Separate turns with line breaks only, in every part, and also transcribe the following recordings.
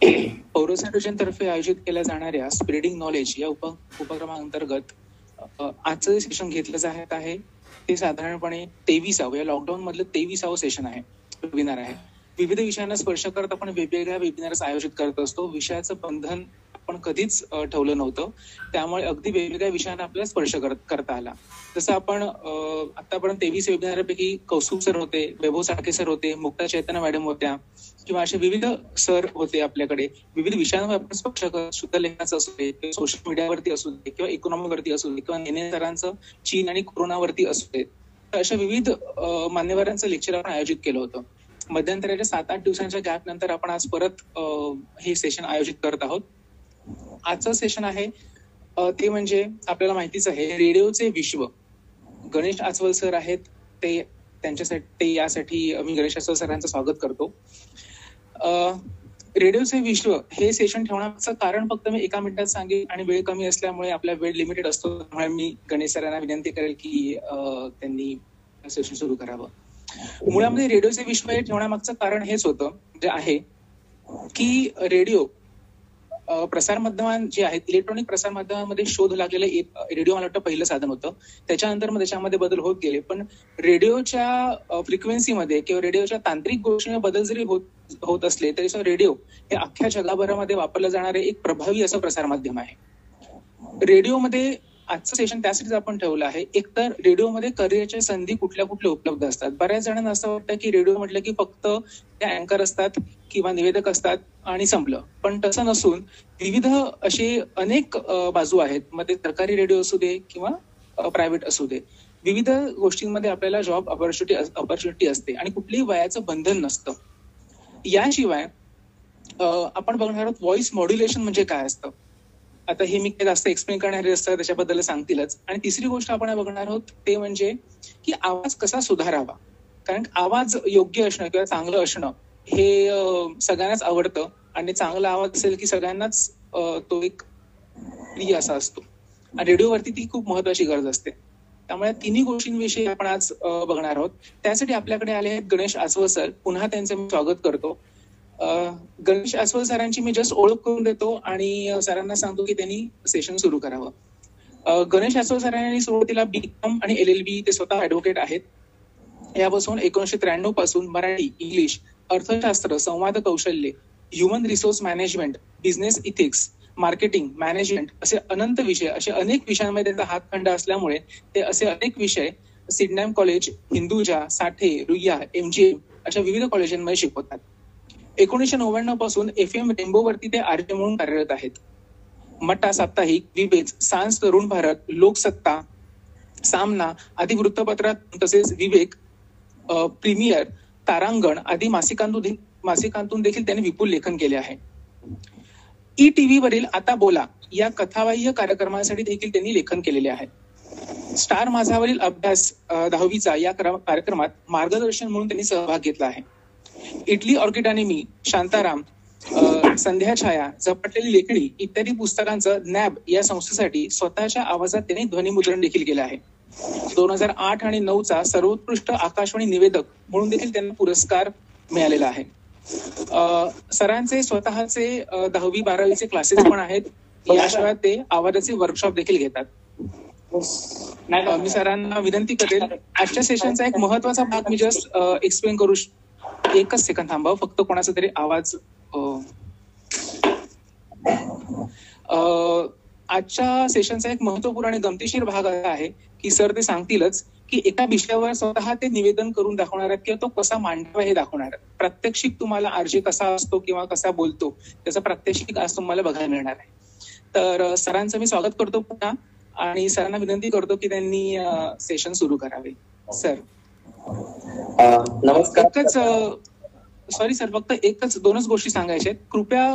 Paurus hydrogen तर्फे आयोजित केल्या जाणाऱ्या स्प्रेडिंग नॉलेज या उपक्रमाअंतर्गत आजचं सेशन घेतलं जात आहे ते साधारणपणे 23वे या लॉकडाऊन मधलं 23वे सेशन आहे, वेबिनार आहे. विविध विषयांना स्पर्श करत आपण वेगवेगळ्या वेबिनार्स आयोजित करत असतो. विषयाचं बंधन आपण कधीच ठेवलं नव्हतं, त्यामुळे अगदी वेगवेगळ्या विषयांना आपल्याला स्पर्श करता आला. जसं आपण आतापर्यंत 23 वेबिनारपैकी कौस्तुभ सर होते, वैभव साळके सर होते, मुक्ता चैतन्य मॅडम होत्या, किंवा असे विविध सर होते आपल्याकडे. विविध विषयांवर आपण स्पर्श करत, शुद्ध लेखनाचं असू दे, किंवा सोशल मीडियावरती असू दे, किंवा इकॉनॉमीवरती असू दे, किंवा नेने सरांचं चीन आणि कोरोनावरती असू दे, तर अशा विविध मान्यवरांचं लेक्चर आपण आयोजित केलं होतं. मध्यंतराच्या 7-8 दिवसांच्या गॅप नंतर आपण आज परत हे सेशन आयोजित करत आहोत. आजचं सेशन आहे ते म्हणजे आपल्याला माहितीच आहे, रेडिओचे विश्व. गणेश आचवल सर आहेत, ते यासाठी मी गणेश आचवल सरांचं स्वागत करतो. रेडिओचे विश्व हे सेशन ठेवण्याचं कारण फक्त मी 1 मिनिटात सांगेन, आणि वेळ कमी असल्यामुळे आपला वेळ लिमिटेड असतो, त्यामुळे मी गणेश सरांना विनंती करेल की त्यांनी सेशन सुरू करावं. मुळामध्ये रेडिओचे विश्व हे ठेवण्यामागचं कारण हेच होतं, जे आहे की रेडिओ प्रसार माध्यम जे आहेत, इलेक्ट्रॉनिक प्रसार माध्यमांमध्ये शोध लागलेलं रेडिओ मला वाटतं पहिलं साधन होतं. त्याच्यानंतर मग त्याच्यामध्ये बदल होत गेले, पण रेडिओच्या फ्रिक्वेन्सीमध्ये किंवा रेडिओच्या तांत्रिक गोष्टींमध्ये बदल जरी होत असले तरी रेडिओ हे अख्ख्या जगभरामध्ये वापरलं जाणारे एक प्रभावी असं प्रसार माध्यम आहे. रेडिओमध्ये आजचं सेशन त्यासाठीच आपण ठेवलं आहे. एकतर रेडिओमध्ये करिअरच्या संधी कुठल्या उपलब्ध असतात. बऱ्याच जणांना असं वाटतं की रेडिओ म्हटलं की फक्त ते अँकर असतात किंवा निवेदक असतात आणि संपलं, पण तसं नसून विविध असे अनेक बाजू आहेत. मग ते सरकारी रेडिओ असू दे किंवा प्रायव्हेट असू दे, विविध गोष्टींमध्ये आपल्याला जॉब ऑपॉर्च्युनिटी असते आणि कुठल्याही वयाचं बंधन नसतं. याशिवाय आपण बघणार आहोत व्हॉइस मॉड्युलेशन म्हणजे काय असतं. आता हे मी जास्त एक्सप्लेन करणारे असतं, त्याच्याबद्दल सांगतीलच. आणि तिसरी गोष्ट आपण बघणार आहोत ते म्हणजे की आवाज कसा सुधारावा. कारण आवाज योग्य असणं किंवा चांगलं असणं हे सगळ्यांनाच आवडतं, आणि चांगला आवाज असेल की सगळ्यांनाच तो एक प्रिय असा असतो, आणि रेडिओवरती ती खूप महत्वाची गरज असते. त्यामुळे तिन्ही गोष्टींविषयी आपण आज बघणार आहोत. त्यासाठी आपल्याकडे आले आहेत गणेश आचवल सर. पुन्हा त्यांचं मी स्वागत करतो. गणेश आचवल सरांची मी जस्ट ओळख करून देतो आणि सरांना सांगतो की त्यांनी सेशन सुरू करावं. गणेश आचवल सरांनी सुरुवातीला BCom आणि LLB ते स्वतः ऍडव्होकेट आहेत. यापासून 1993 पासून मराठी, इंग्लिश, अर्थशास्त्र, संवाद कौशल्य, human resource management, business ethics, marketing, management असे अनंत विषय, असे अनेक विषयांमध्ये त्यांचा हातखंडा असल्यामुळे ते असे अनेक विषय सिडनॅम कॉलेज, हिंदुजा, साठे, रुईया, MGM अशा विविध कॉलेजांमध्ये शिकवतात. 1999 पासून FM रेनबो वरती ते RJ म्हणून कार्यरत आहेत. मटा साप्ताहिक, विवेक, सांस तरुण भारत, लोकसत्ता, सामना आदी वृत्तपत्रात, तसेच विवेक, प्रीमियर, तारांगण आदी मासिकांतून देखील त्यांनी विपुल लेखन केले आहे. ETV वरील आता बोला या कथाबाह्य कार्यक्रमासाठी देखील त्यांनी लेखन केलेले आहे. स्टार माझावरील अभ्यास 10वीचा या कार्यक्रमात मार्गदर्शन म्हणून त्यांनी सहभाग घेतला आहे. इटली ऑर्किड आणि मी, शांताराम, संध्या छाया, झपाटलेली लेखणी इत्यादी पुस्तकांचं NAB या संस्थेसाठी स्वतःच्या आवाजात त्यांनी ध्वनिमुद्रण देखील केलं आहे. 2008 आणि 2009चा सर्वोत्कृष्ट आकाशवाणी निवेदक म्हणून देखील त्यांना पुरस्कार मिळालेला आहे. सरांचे स्वतःचे 10वी-12वीचे क्लासेस पण आहेत. याशिवाय ते आवाजाचे वर्कशॉप देखील घेतात. मी सरांना विनंती करेल, आजच्या सेशनचा एक महत्वाचा भाग मी जस्ट एक्सप्लेन करू. एकच सेकंद थांबा, फक्त कोणाचा तरी आवाज. आजच्या सेशनचा एक महत्वपूर्ण आणि गमतीशीर भाग असा आहे की सर ते सांगतीलच की एका विषयावर स्वतः ते निवेदन करून दाखवणार आहेत किंवा तो कसा मांडावा हे दाखवणार. प्रात्यक्षिक तुम्हाला RJ कसा असतो किंवा कसा बोलतो त्याचा प्रात्यक्षिक आज तुम्हाला बघायला मिळणार आहे. तर सरांचं मी स्वागत करतो पुन्हा, आणि सरांना विनंती करतो की त्यांनी सेशन सुरू करावे. सर
नमस्कार.
सॉरी सर, फक्त दोनच गोष्टी सांगायच्या आहेत. कृपया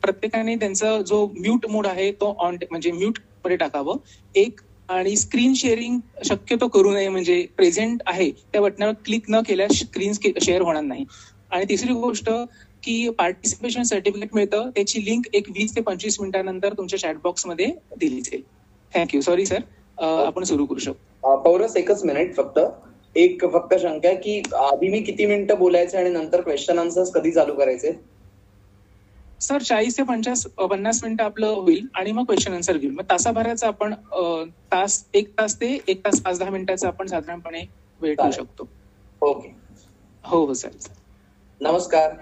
प्रत्येकाने त्यांचा जो म्यूट मोड आहे तो ऑन, म्हणजे म्यूट मध्ये टाकावं एक, आणि स्क्रीन शेअरिंग शक्यतो करू नये. म्हणजे प्रेझेंट आहे त्या बटनावर क्लिक न केल्यास स्क्रीन शेअर होणार नाही. आणि तिसरी गोष्ट की पार्टिसिपेशन सर्टिफिकेट मिळतं, त्याची लिंक एक 20 ते 25 मिनिटांनंतर तुमच्या चॅटबॉक्स मध्ये दिली जाईल. थँक्यू. सॉरी सर, आपण सुरू करू शकतो.
पौरस, एकच मिनिट फक्त. फक्त शंका आहे की आधी मी किती मिनिटं बोलायचं आणि नंतर क्वेश्चन आन्सर्स कधी चालू करायचे?
सर 40 ते 50 मिनिटं आपलं होईल आणि मग क्वेश्चन आन्सर घेऊ. मग तासाभराचा आपण एक तास ते 1 तास 5-10 मिनिटाचा आपण साधारणपणे वेळ ठेवू शकतो.
ओके.
हो सर.
नमस्कार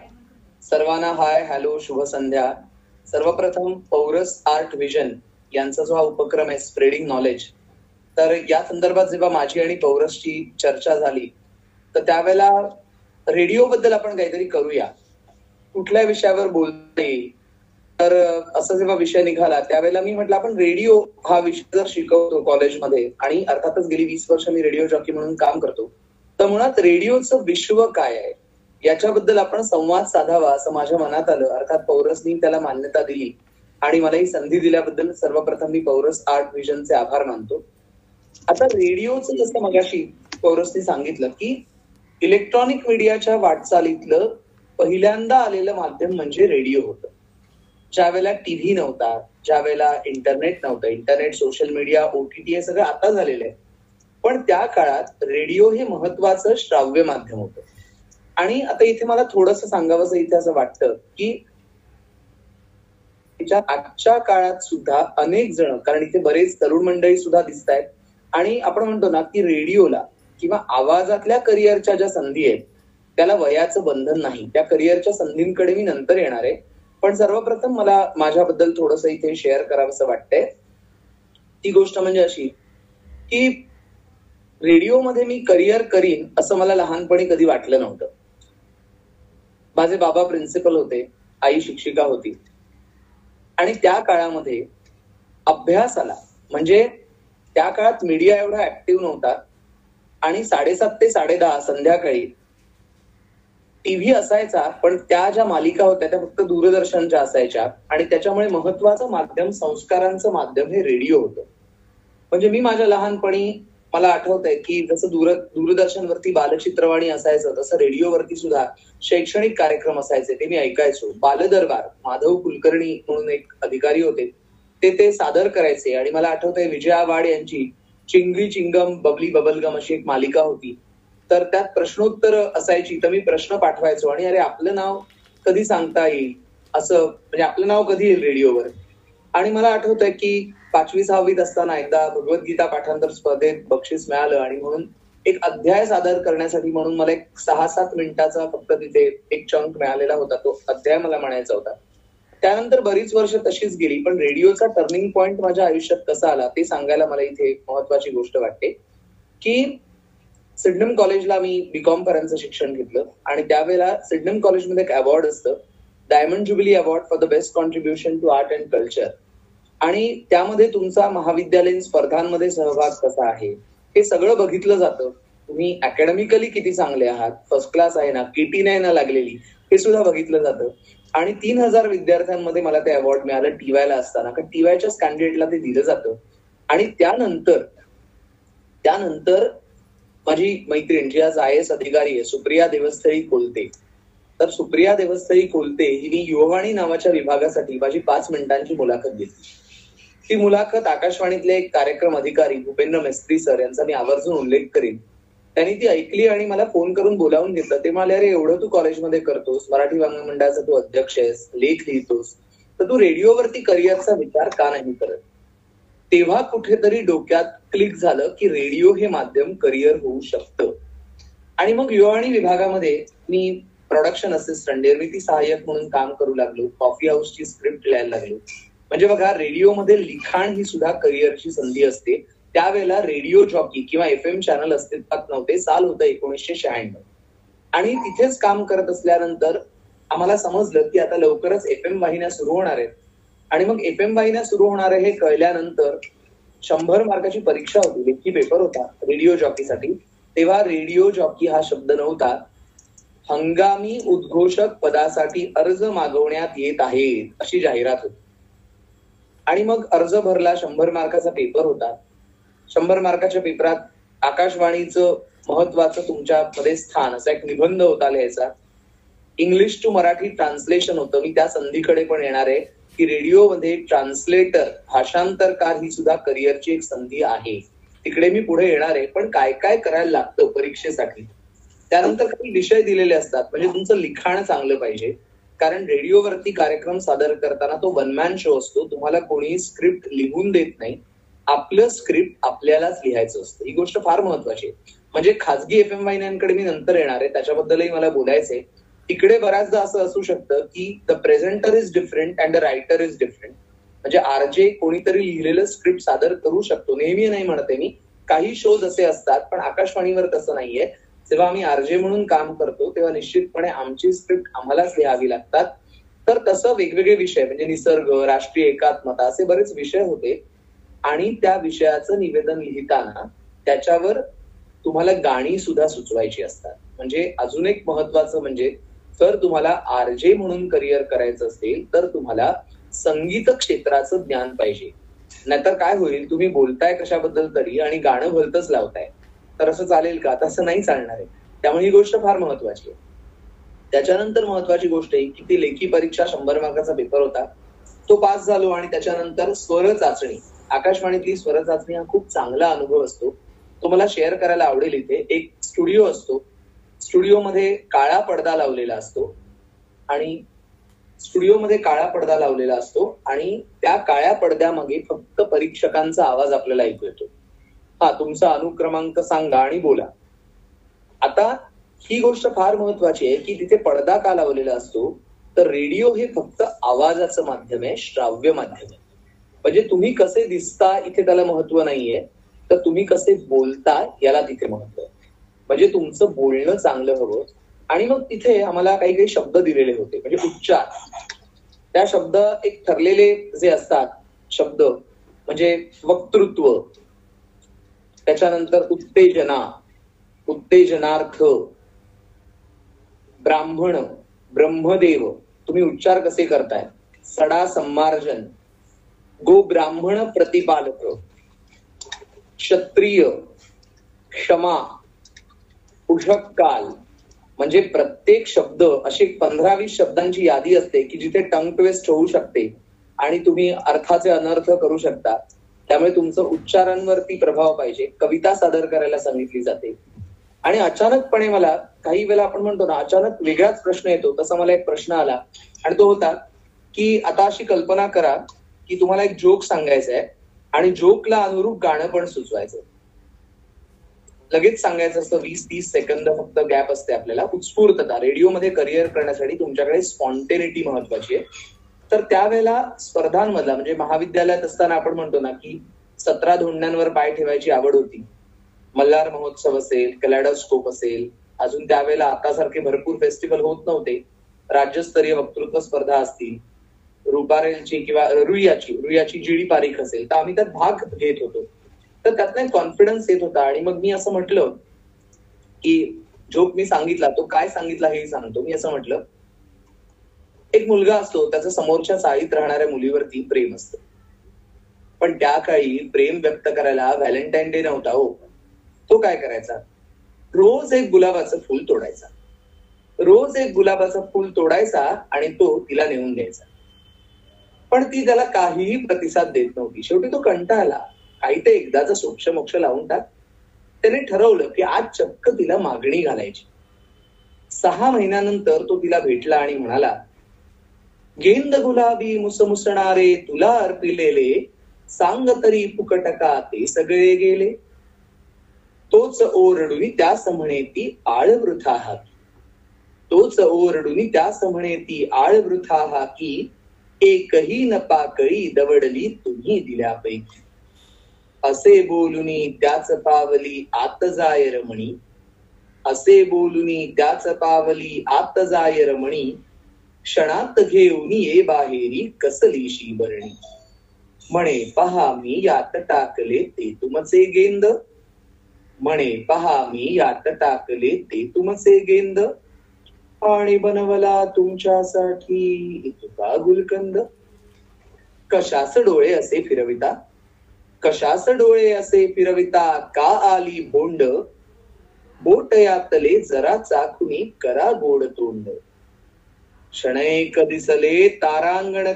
सर्वांना. हाय, हॅलो, शुभ संध्या. सर्वप्रथम पौरस आर्ट व्हिजन यांचा जो हा उपक्रम आहे स्प्रेडिंग नॉलेज, तर या संदर्भात जेव्हा माझी आणि पौरसची चर्चा झाली तर त्यावेळेला रेडिओ बद्दल आपण काहीतरी करूया, कुठल्या विषयावर बोलता येईल, तर असं जेव्हा विषय निघाला त्यावेळेला मी म्हटलं आपण रेडिओ हा विषय जर शिकवतो कॉलेजमध्ये आणि अर्थातच गेली 20 वर्ष मी रेडिओ जॉकी म्हणून काम करतो, तर मुळात रेडिओचं विश्व काय आहे याच्याबद्दल आपण संवाद साधावा असं माझ्या मनात आलं. अर्थात पौरसनी त्याला मान्यता दिली आणि मला ही संधी दिल्याबद्दल सर्वप्रथम मी पौरस आर्ट व्हिजनचे आभार मानतो. आता रेडिओचं जसं मगाशी पौरसनी सांगितलं की इलेक्ट्रॉनिक मीडियाच्या वाटचालीतलं पहिल्यांदा आलेलं माध्यम म्हणजे रेडिओ होतं. ज्या वेळेला टीव्ही नव्हता, ज्या वेळेला इंटरनेट नव्हतं, इंटरनेट, सोशल मीडिया, OTT हे सगळं आता झालेलं आहे, पण त्या काळात रेडिओ हे महत्वाचं श्राव्य माध्यम होतं. आणि आता इथे मला थोडंसं सांगावंसं इथे असं वाटतं की आजच्या काळात सुद्धा अनेक जण, कारण इथे बरेच तरुण मंडळी सुद्धा दिसत आहेत, आणि आपण म्हणतो ना की रेडिओला किंवा आवाजातल्या करिअरच्या ज्या संधी आहेत त्याला वयाचं बंधन नाही. त्या करिअरच्या संधींकडे मी नंतर येणार आहे, पण सर्वप्रथम मला माझ्याबद्दल थोडंसं इथे शेअर करावंसं वाटतंय. ती गोष्ट म्हणजे अशी की रेडिओमध्ये मी करिअर करीन असं मला लहानपणी कधी वाटलं नव्हतं. माझे बाबा प्रिन्सिपल होते, आई शिक्षिका होती, आणि त्या काळामध्ये अभ्यासाला, म्हणजे त्या काळात मीडिया एवढा ऍक्टिव्ह नव्हता आणि 7:30 ते 10:30 संध्याकाळी टीव्ही असायचा, पण त्या ज्या मालिका होत्या त्या फक्त दूरदर्शनच्या असायच्या आणि त्याच्यामुळे महत्वाचं माध्यम, संस्कारांचं माध्यम हे रेडिओ होतं. म्हणजे मी माझ्या लहानपणी मला आठवतंय की जसं दूरदर्शनवरती बालचित्रवाणी असायचं तसं रेडिओवरती सुद्धा शैक्षणिक कार्यक्रम असायचे, ते मी ऐकायचो. बालदरबार, माधव कुलकर्णी म्हणून एक अधिकारी होते, ते सादर करायचे. आणि मला आठवतंय विजया वाड यांची चिंगरी चिंगम बबली बबलगम अशी एक मालिका होती, तर त्यात प्रश्नोत्तर असायची. तर मी प्रश्न पाठवायचो आणि अरे आपलं नाव कधी सांगता येईल, असं म्हणजे आपलं नाव कधी येईल रेडिओवर. आणि मला आठवतंय की 5वी-6वीत असताना एकदा भगवद्गीता पाठांतर स्पर्धेत बक्षीस मिळालं आणि म्हणून एक अध्याय सादर करण्यासाठी म्हणून मला एक 6-7 मिनिटाचा फक्त तिथे एक चंक मिळालेला होता, तो अध्याय मला म्हणायचा होता. त्यानंतर बरीच वर्ष तशीच गेली, पण रेडिओचा टर्निंग पॉइंट माझ्या आयुष्यात कसा आला ते सांगायला मला इथे महत्वाची गोष्ट वाटते की सिडनम कॉलेजला मी बीकॉम पर्यंतचं शिक्षण घेतलं आणि त्यावेळेला सिडनम कॉलेजमध्ये एक अवॉर्ड असतं, diamond jubilee award for the best contribution to art and culture, आणि त्यामध्ये तुमचा महाविद्यालयीन स्पर्धांमध्ये सहभाग कसा आहे हे सगळं बघितलं जातं. तुम्ही अकॅडमिकली किती चांगले आहात, फर्स्ट क्लास आहे ना, किटी नाही ना लागलेली, हे सुद्धा बघितलं जातं. आणि 3000 विद्यार्थ्यांमध्ये मला ते अवॉर्ड मिळालं टीवायला असताना, कारण टीवायच्या स्टँडर्डला ते दिलं जातं. आणि त्यानंतर माझी मैत्रीण जी आज IAS अधिकारी आहे, सुप्रिया देवस्थळी कोलते, तर सुप्रिया देवस्थळी कोलते हिने युववाणी नावाच्या विभागासाठी माझी 5 मिनिटांची मुलाखत घेतली. ती मुलाखत आकाशवाणीतले एक कार्यक्रम अधिकारी भूपेंद्र मेस्त्री सर यांचा मी आवर्जून उल्लेख करीन. त्यांनी ती ऐकली आणि मला फोन करून बोलावून घेतलं. ते म्हणाले, अरे एवढं तू कॉलेजमध्ये करतोस, मराठी वाङ्मय मंडळाचा तू अध्यक्ष आहेस, लेख लिहितोस, तर तू रेडिओवरती करिअरचा विचार का नाही करत. तेव्हा कुठेतरी डोक्यात क्लिक झालं की रेडिओ हे माध्यम करिअर होऊ शकतं. आणि मग युवावाणी विभागामध्ये मी प्रोडक्शन असिस्टंट, निर्मिती सहाय्यक म्हणून काम करू लागलो, कॉफी हाऊसची स्क्रिप्ट लिहायला लागलो. म्हणजे बघा, रेडिओमध्ये लिखाण ही सुद्धा करिअरची संधी असते. त्यावेळेला रेडिओ जॉकी किंवा FM चॅनल अस्तित्वात नव्हते. साल होतं 1996. आणि तिथेच काम करत असल्यानंतर आम्हाला समजलं की आता लवकरच FM वाहिन्या सुरू होणार आहेत. आणि मग FM वाहिन्या सुरू होणार आहे हे कळल्यानंतर 100 मार्काची परीक्षा होती, लेखी पेपर होता रेडिओ जॉकीसाठी. तेव्हा रेडिओ जॉकी हा शब्द नव्हता, हंगामी उद्घोषक पदासाठी अर्ज मागवण्यात येत आहेत अशी जाहिरात होती. आणि मग अर्ज भरला, 100 मार्काचा पेपर होता. 100 मार्काच्या पेपरात आकाशवाणीचं महत्वाचं तुमच्यामध्ये स्थान असा एक निबंध होता लिहायचा. इंग्लिश टू मराठी ट्रान्सलेशन होतं. मी त्या संधीकडे पण येणार आहे की रेडिओमध्ये ट्रान्सलेटर, भाषांतरकार ही सुद्धा करिअरची एक संधी आहे. तिकडे मी पुढे येणार आहे. पण काय काय करायला लागतं परीक्षेसाठी. त्यानंतर काही विषय दिलेले असतात, म्हणजे तुमचं लिखाण चांगलं पाहिजे, कारण रेडिओवरती कार्यक्रम सादर करताना तो वन मॅन शो असतो. तुम्हाला कोणीही स्क्रिप्ट लिहून देत नाही. आपलं स्क्रिप्ट आपल्यालाच लिहायचं असतं. ही गोष्ट फार महत्वाची आहे. म्हणजे खाजगी FM वाहिन्यांकडे मी नंतर येणार आहे, त्याच्याबद्दलही मला बोलायचंय. तिकडे बऱ्याचदा असं असू शकतं की the presenter is different and the writer is different. म्हणजे आरजे कोणीतरी लिहिलेलं स्क्रिप्ट सादर करू शकतो. नेहमी नाही म्हणते मी, काही शोज असे असतात, पण आकाशवाणीवर तसं नाहीये. जेव्हा आम्ही आरजे म्हणून काम करतो तेव्हा निश्चितपणे आमची स्क्रिप्ट आम्हालाच लिहावी लागतात. तर तसं वेगवेगळे विषय म्हणजे निसर्ग, राष्ट्रीय एकात्मता असे बरेच विषय होते आणि त्या विषयाचं निवेदन लिहिताना त्याच्यावर तुम्हाला गाणी सुद्धा सुचवायची असतात. म्हणजे अजून एक महत्वाचं म्हणजे जर तुम्हाला आरजे म्हणून करिअर करायचं असेल तर तुम्हाला संगीत क्षेत्राचं ज्ञान पाहिजे. नाहीतर काय होईल, तुम्ही बोलताय कशाबद्दल तरी आणि गाणं भलतंच लावताय, तर असं चालेल का? तसं नाही चालणार आहे. त्यामुळे ही गोष्ट फार महत्वाची आहे. त्याच्यानंतर महत्वाची गोष्ट आहे की ती लेखी परीक्षा 100 मार्काचा पेपर होता, तो पास झालो. आणि त्याच्यानंतर स्वर चाचणी, आकाशवाणीतली स्वर चाचणी हा खूप चांगला अनुभव असतो. तो मला शेअर करायला आवडेल. इथे एक स्टुडिओ असतो, स्टुडिओमध्ये काळा पडदा लावलेला असतो आणि त्या काळ्या पडद्यामागे फक्त परीक्षकांचा आवाज आपल्याला ऐकू येतो. हा, तुमचा अनुक्रमांक सांगा आणि बोला. आता ही गोष्ट फार महत्वाची आहे की तिथे पडदा का लावलेला असतो, तर रेडिओ हे फक्त आवाजाचं माध्यम आहे, श्राव्य माध्यम आहे. म्हणजे तुम्ही कसे दिसता इथे त्याला महत्व नाहीये, तर तुम्ही कसे बोलता याला तिथे महत्व आहे. म्हणजे तुमचं बोलणं चांगलं हवं. आणि मग तिथे आम्हाला काही काही शब्द दिलेले होते, म्हणजे उच्चार. त्या शब्द एक ठरलेले जे असतात शब्द, म्हणजे वक्तृत्व, त्याच्यानंतर उत्तेजना, उत्तेजनार्थ, ब्राह्मण, ब्रह्मदेव, तुम्ही उच्चार कसे करताय, सडा संमार्जन, गो ब्राह्मण प्रतिपालक, क्षत्रिय, क्षमा, उषक काल. म्हणजे प्रत्येक शब्द अशी 15-20 शब्दांची यादी असते की जिथे टंग ट्विस्ट होऊ शकते आणि तुम्ही अर्थाचे अनर्थ करू शकता. त्यामुळे तुमचं उच्चारांवरती प्रभाव पाहिजे. कविता सादर करायला सांगितली जाते. आणि अचानकपणे मला काही वेळेला आपण म्हणतो ना, अचानक वेगळाच प्रश्न येतो. तसा मला एक प्रश्न आला आणि तो होता की आता अशी कल्पना करा की तुम्हाला एक जोक सांगायचा आहे आणि जोकला अनुरूप गाणं पण सुचवायचं. लगेच सांगायचं असतं, 20-30 सेकंद फक्त गॅप असते आपल्याला. उत्स्फूर्तता, रेडिओमध्ये करिअर करण्यासाठी तुमच्याकडे स्पॉन्टेनिटी महत्वाची आहे. तर त्यावेळेला स्पर्धांमधला, म्हणजे महाविद्यालयात असताना आपण म्हणतो ना की 17 धोंड्यांवर पाय ठेवायची आवड होती. मल्हार महोत्सव असेल, कॅलेडोस्कोप असेल, अजून त्यावेळेला आतासारखे भरपूर फेस्टिवल होत नव्हते. राज्यस्तरीय वक्तृत्व स्पर्धा असतील, रुपारेलची किंवा रुईयाची जीडी पारीख असेल, तर आम्ही त्यात भाग घेत होतो. तर त्यातला एक कॉन्फिडन्स येत होता. आणि मग मी असं म्हटलं की जोक मी सांगितला, तो काय सांगितला हेही सांगतो. मी असं म्हटलं, एक मुलगा असतो, त्याचं समोरच्या चाळीत राहणाऱ्या मुलीवरती प्रेम असतं, पण त्या काळी प्रेम व्यक्त करायला व्हॅलेंटाईन डे नव्हता हो. तो काय करायचा, रोज एक गुलाबाचं फूल तोडायचा आणि तो तिला नेऊन द्यायचा. पण ती त्याला काहीही प्रतिसाद देत नव्हती. शेवटी तो कंटाळला, काही ते एकदाचा सोक्ष मोक्ष लावून टाक. त्याने ठरवलं की आज चक्क तिला मागणी घालायची. 6 महिन्यानंतर तो तिला भेटला आणि म्हणाला, गेंद गुलाबी मुसमुसणारे तुला अर्पिलेले, सांग तरी फुकट का ते सगळे गेले. तोच ओरडून त्यास म्हणे ती आळ वृथा हाकी, एकही न पाकळी दवडली तुम्ही दिल्यापैकी. असे बोलुनी त्याच पावली आत जाय रमणी, क्षणात घेऊन ये बाहेरी कसलीशी बरणी. म्हणे पहा मी यात टाकले ते तुमचे गेंद, आणि बनवला तुमच्यासाठी इतका गुलकंद. कशास डोळे असे फिरविता का आली बोंड, बोट यातले जरा चाखुनी करा गोड तोंड. क्षणैक दिसले तारांगण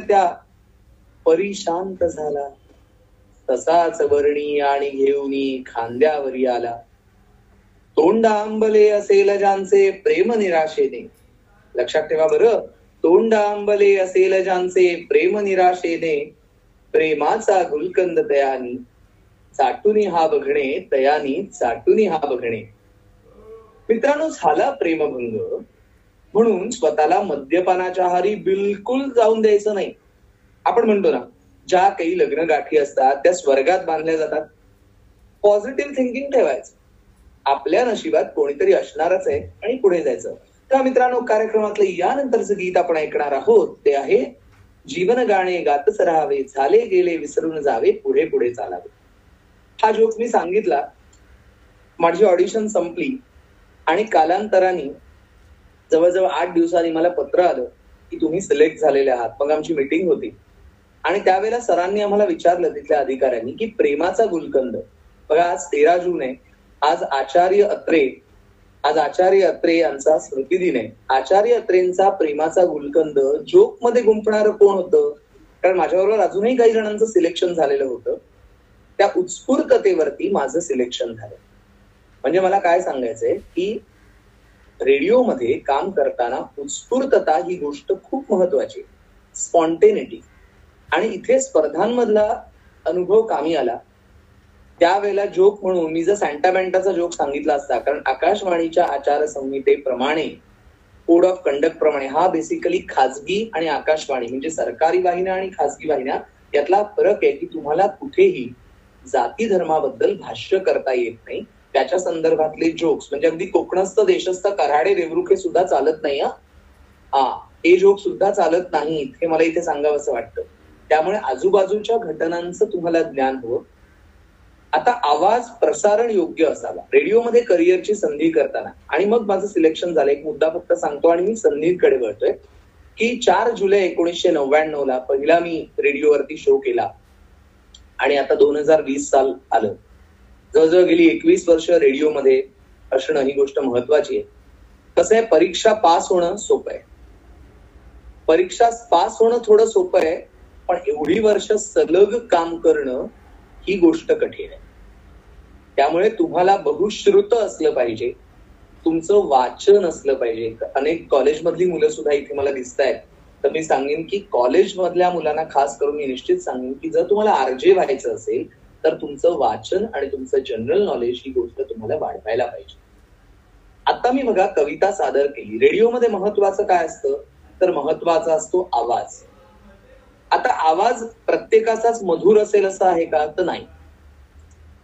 त्या, परी शांत झाला तसाच वर्णी आणि घेऊनी खांद्यावरी आला. तोंड आंबले असेल ज्यांचे प्रेम निराशेने, लक्षात ठेवा बरं, तोंड आंबले असेल ज्यांचे प्रेम निराशेने, प्रेमाचा गुलकंद तयानी चाटुनी हा बघणे, तयानी चाटुनी हा बघणे. मित्रांनो, झाला प्रेमभंग म्हणून स्वतःला मद्यपानाच्या आहारी बिलकुल जाऊन द्यायचं नाही. आपण म्हणतो ना, ज्या काही लग्न गाठी असतात त्या स्वर्गात बांधल्या जातात. पॉझिटिव्ह थिंकिंग ठेवायचं, आपल्या नशिबात कोणीतरी असणारच आहे आणि पुढे जायचं. तर मित्रांनो, कार्यक्रमातलं यानंतरचं गीत आपण ऐकणार आहोत ते आहे जीवन गाणे गातच राहावे, झाले गेले विसरून जावे, पुढे पुढे चालावे. हा जोक मी सांगितला, माझी ऑडिशन संपली आणि कालांतराने जवळजवळ 8 दिवसांनी मला पत्र आलं की तुम्ही सिलेक्ट झालेले आहात. मग आमची मीटिंग होती आणि त्यावेळेला सरांनी आम्हाला विचारलं, तिथल्या अधिकाऱ्यांनी, की प्रेमाचा गुलकंद, बघा आज 13 जून आहे, आज आचार्य अत्रे यांचा स्मृतिदिन आहे. आचार्य अत्रेंचा प्रेमाचा गुलकंद जोक मध्ये गुंफणारं कोण होतं? कारण माझ्याबरोबर अजूनही काही जणांचं सिलेक्शन झालेलं होतं. त्या उत्स्फूर्ततेवरती माझं सिलेक्शन झालं. म्हणजे मला काय सांगायचंय की रेडिओमध्ये काम करताना उत्स्फूर्तता ही गोष्ट खूप महत्वाची, स्पॉन्टेनिटी. आणि इथे स्पर्धांमधला अनुभव कामी आला. त्यावेळेला जोक म्हणून मी जर सॅन्टा बँटाचा जोक सांगितला असता, कारण आकाशवाणीच्या आचारसंहितेप्रमाणे, कोड ऑफ कंडक्ट प्रमाणे, हा बेसिकली खाजगी आणि आकाशवाणी म्हणजे सरकारी वाहिन्या आणि खाजगी वाहिन्या यातला फरक आहे की तुम्हाला कुठेही जाती धर्माबद्दल भाष्य करता येत नाही. त्याच्या संदर्भातले जोक्स म्हणजे अगदी कोकणस्थ देशस्थ कऱ्हाडे रेवरुखे सुद्धा चालत नाही. हे जोक सुद्धा चालत नाहीत, हे मला इथे सांगावं असं वाटतं. त्यामुळे आजूबाजूच्या घटनांचं तुम्हाला ज्ञान हवं. आता आवाज प्रसारण योग्य असावा रेडिओमध्ये करिअरची संधी करताना. आणि मग माझं सिलेक्शन झालं. एक मुद्दा फक्त सांगतो आणि मी संधीकडे वळतोय की 4 जुलै 1999 पहिला मी रेडिओवरती शो केला आणि आता 2020 साल आलं. जवळजवळ गेली 21 वर्ष रेडिओमध्ये असणं ही गोष्ट महत्वाची आहे. कसं आहे, परीक्षा पास होणं सोपं आहे, परीक्षा पास होणं थोडं सोपं आहे, पण एवढी वर्ष सलग काम करणं ही गोष्ट कठीण आहे. त्यामुळे तुम्हाला बहुश्रुत असलं पाहिजे, तुमचं वाचन असलं पाहिजे. अनेक कॉलेजमधली मुलं सुद्धा इथे मला दिसत आहेत, तर मी सांगेन की कॉलेजमधल्या मुलांना खास करून मी निश्चित सांगेन की जर तुम्हाला आरजे व्हायचं असेल तर तुमचं वाचन आणि तुमचं जनरल नॉलेज ही गोष्ट तुम्हाला वाढवायला पाहिजे. आता मी बघा कविता सादर केली. रेडिओमध्ये महत्वाचं काय असतं तर महत्वाचा असतो आवाज. आता आवाज प्रत्येकाचाच मधुर असेल असं आहे का तर नाही.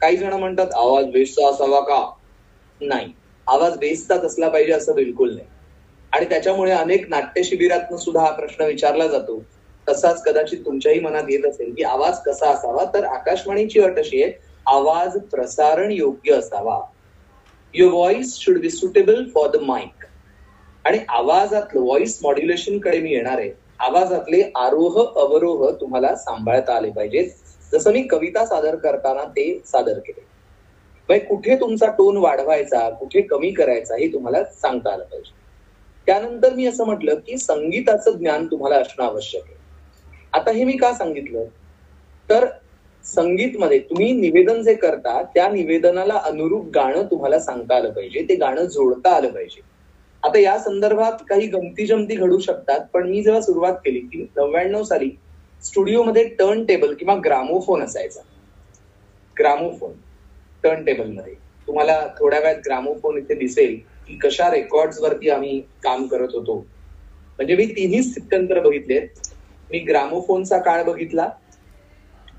काही जण म्हणतात आवाज बेसचा असावा का? नाही, आवाज बेसचाच असला पाहिजे असं बिलकुल नाही. आणि त्याच्यामुळे अनेक नाट्य शिबिरातून सुद्धा हा प्रश्न विचारला जातो. तसाच कदाचित तुमच्याही मनात येत असेल की आवाज कसा असावा. तर आकाशवाणीची अट अशी आहे, आवाज प्रसारण योग्य असावा. Your voice should be suitable for the mic. आणि आवाजातलं व्हॉइस मॉड्युलेशन कडे मी येणार आहे. आवाजातले आरोह अवरोह तुम्हाला सांभाळता आले पाहिजेत, जसं मी कविता सादर करताना ते सादर केले. म्हणजे कुठे तुमचा टोन वाढवायचा, कुठे कमी करायचा हे तुम्हाला सांगता आलं पाहिजे. त्यानंतर मी असं म्हटलं की संगीताचं ज्ञान तुम्हाला असणं आवश्यक आहे. आता हे मी का सांगितलं तर संगीतमध्ये तुम्ही निवेदन जे करता त्या निवेदनाला अनुरूप गाणं तुम्हाला सांगता आलं पाहिजे, ते गाणं जोडता आलं पाहिजे. आता या संदर्भात काही गमती जमती घडू शकतात, पण मी जेव्हा सुरुवात केली की 99 साली स्टुडिओमध्ये टर्न टेबल किंवा ग्रामोफोन असायचा. ग्रामोफोन टर्न टेबल मध्ये तुम्हाला थोड्या वेळात ग्रामोफोन इथे दिसेल की कशा रेकॉर्ड्स वरती आम्ही काम करत होतो. म्हणजे मी तिन्ही स्थित्यंतर बघितलेत. मी ग्रामोफोनचा काळ बघितला,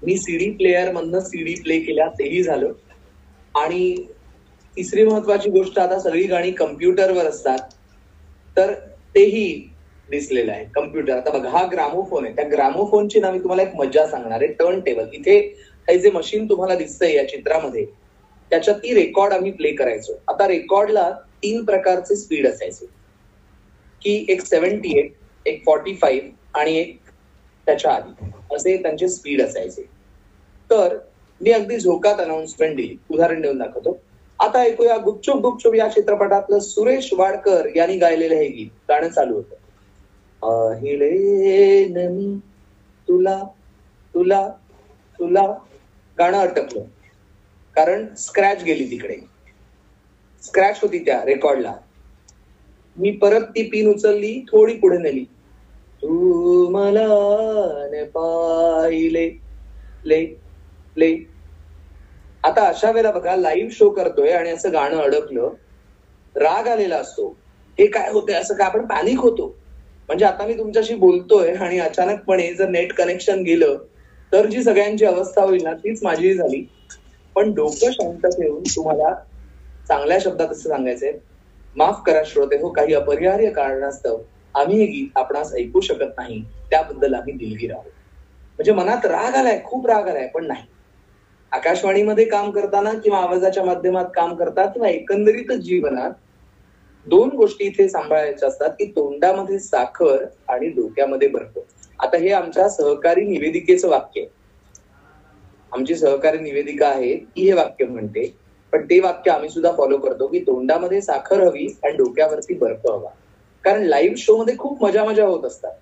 मी सीडी प्लेअर मधनं सीडी प्ले केल्या, तेही झालं. आणि तिसरी महत्वाची गोष्ट, आता सगळी गाणी कम्प्युटरवर असतात तर तेही दिसलेलं आहे कम्प्युटर. आता बघा हा ग्रामोफोन आहे, त्या ग्रामोफोनची ना मी तुम्हाला एक मजा सांगणार आहे. टर्न टेबल, इथे हे जे मशीन तुम्हाला दिसतंय या चित्रामध्ये त्याच्यात ती रेकॉर्ड आम्ही प्ले करायचो. आता रेकॉर्डला 3 प्रकारचे स्पीड असायचे की एक 78, एक 45 आणि एक त्याच्या आधी, असे त्यांचे स्पीड असायचे. तर मी अगदी झोकात अनाउन्समेंट दिली. उदाहरण देऊन दाखवतो. आता ऐकूया गुपचूप गुपचूप या चित्रपटातलं सुरेश वाडकर यांनी गायलेलं हे गीत. गाणं चालू होतं. अहिले मी तुला तुला तुला. गाणं अटकलं कारण स्क्रॅच गेली तिकडे. स्क्रॅच होती त्या रेकॉर्डला. मी परत ती पिन उचलली, थोडी पुढे नेली. तू मला ने पाहिले ले ले. आता अशा वेळेला बघा, लाईव्ह शो करतोय आणि असं गाणं अडकलं, राग आलेला असतो. हे काय होतंय असं काय, आपण पॅनिक होतो. म्हणजे आता मी तुमच्याशी बोलतोय आणि अचानकपणे जर नेट कनेक्शन गेलं तर जी सगळ्यांची अवस्था होईल ना, तीच माझी झाली. पण डोकं शांत ठेवून तुम्हाला चांगल्या शब्दात असं सांगायचंय, माफ करा श्रोते हो, काही अपरिहार्य कारणास्तव आम्ही हे गीत आपणास ऐकू शकत नाही, त्याबद्दल आम्ही दिलगीर आहोत. म्हणजे मनात राग आलाय, खूप राग आलाय, पण नाही. आकाशवाणीमध्ये काम करताना किंवा आवाजाच्या माध्यमात काम करतात किंवा एकंदरीतच जीवनात दोन गोष्टी इथे सांभाळायच्या असतात, की तोंडामध्ये साखर आणि डोक्यामध्ये बर्फ. आता हे आमच्या सहकारी निवेदिकेचं वाक्य आहे. आमची सहकारी निवेदिका आहे, ती हे वाक्य म्हणते, पण ते वाक्य आम्ही सुद्धा फॉलो करतो, की तोंडामध्ये साखर हवी आणि डोक्यावरती बर्फ हवा. कारण लाईव्ह शो मध्ये खूप मजा होत असतात.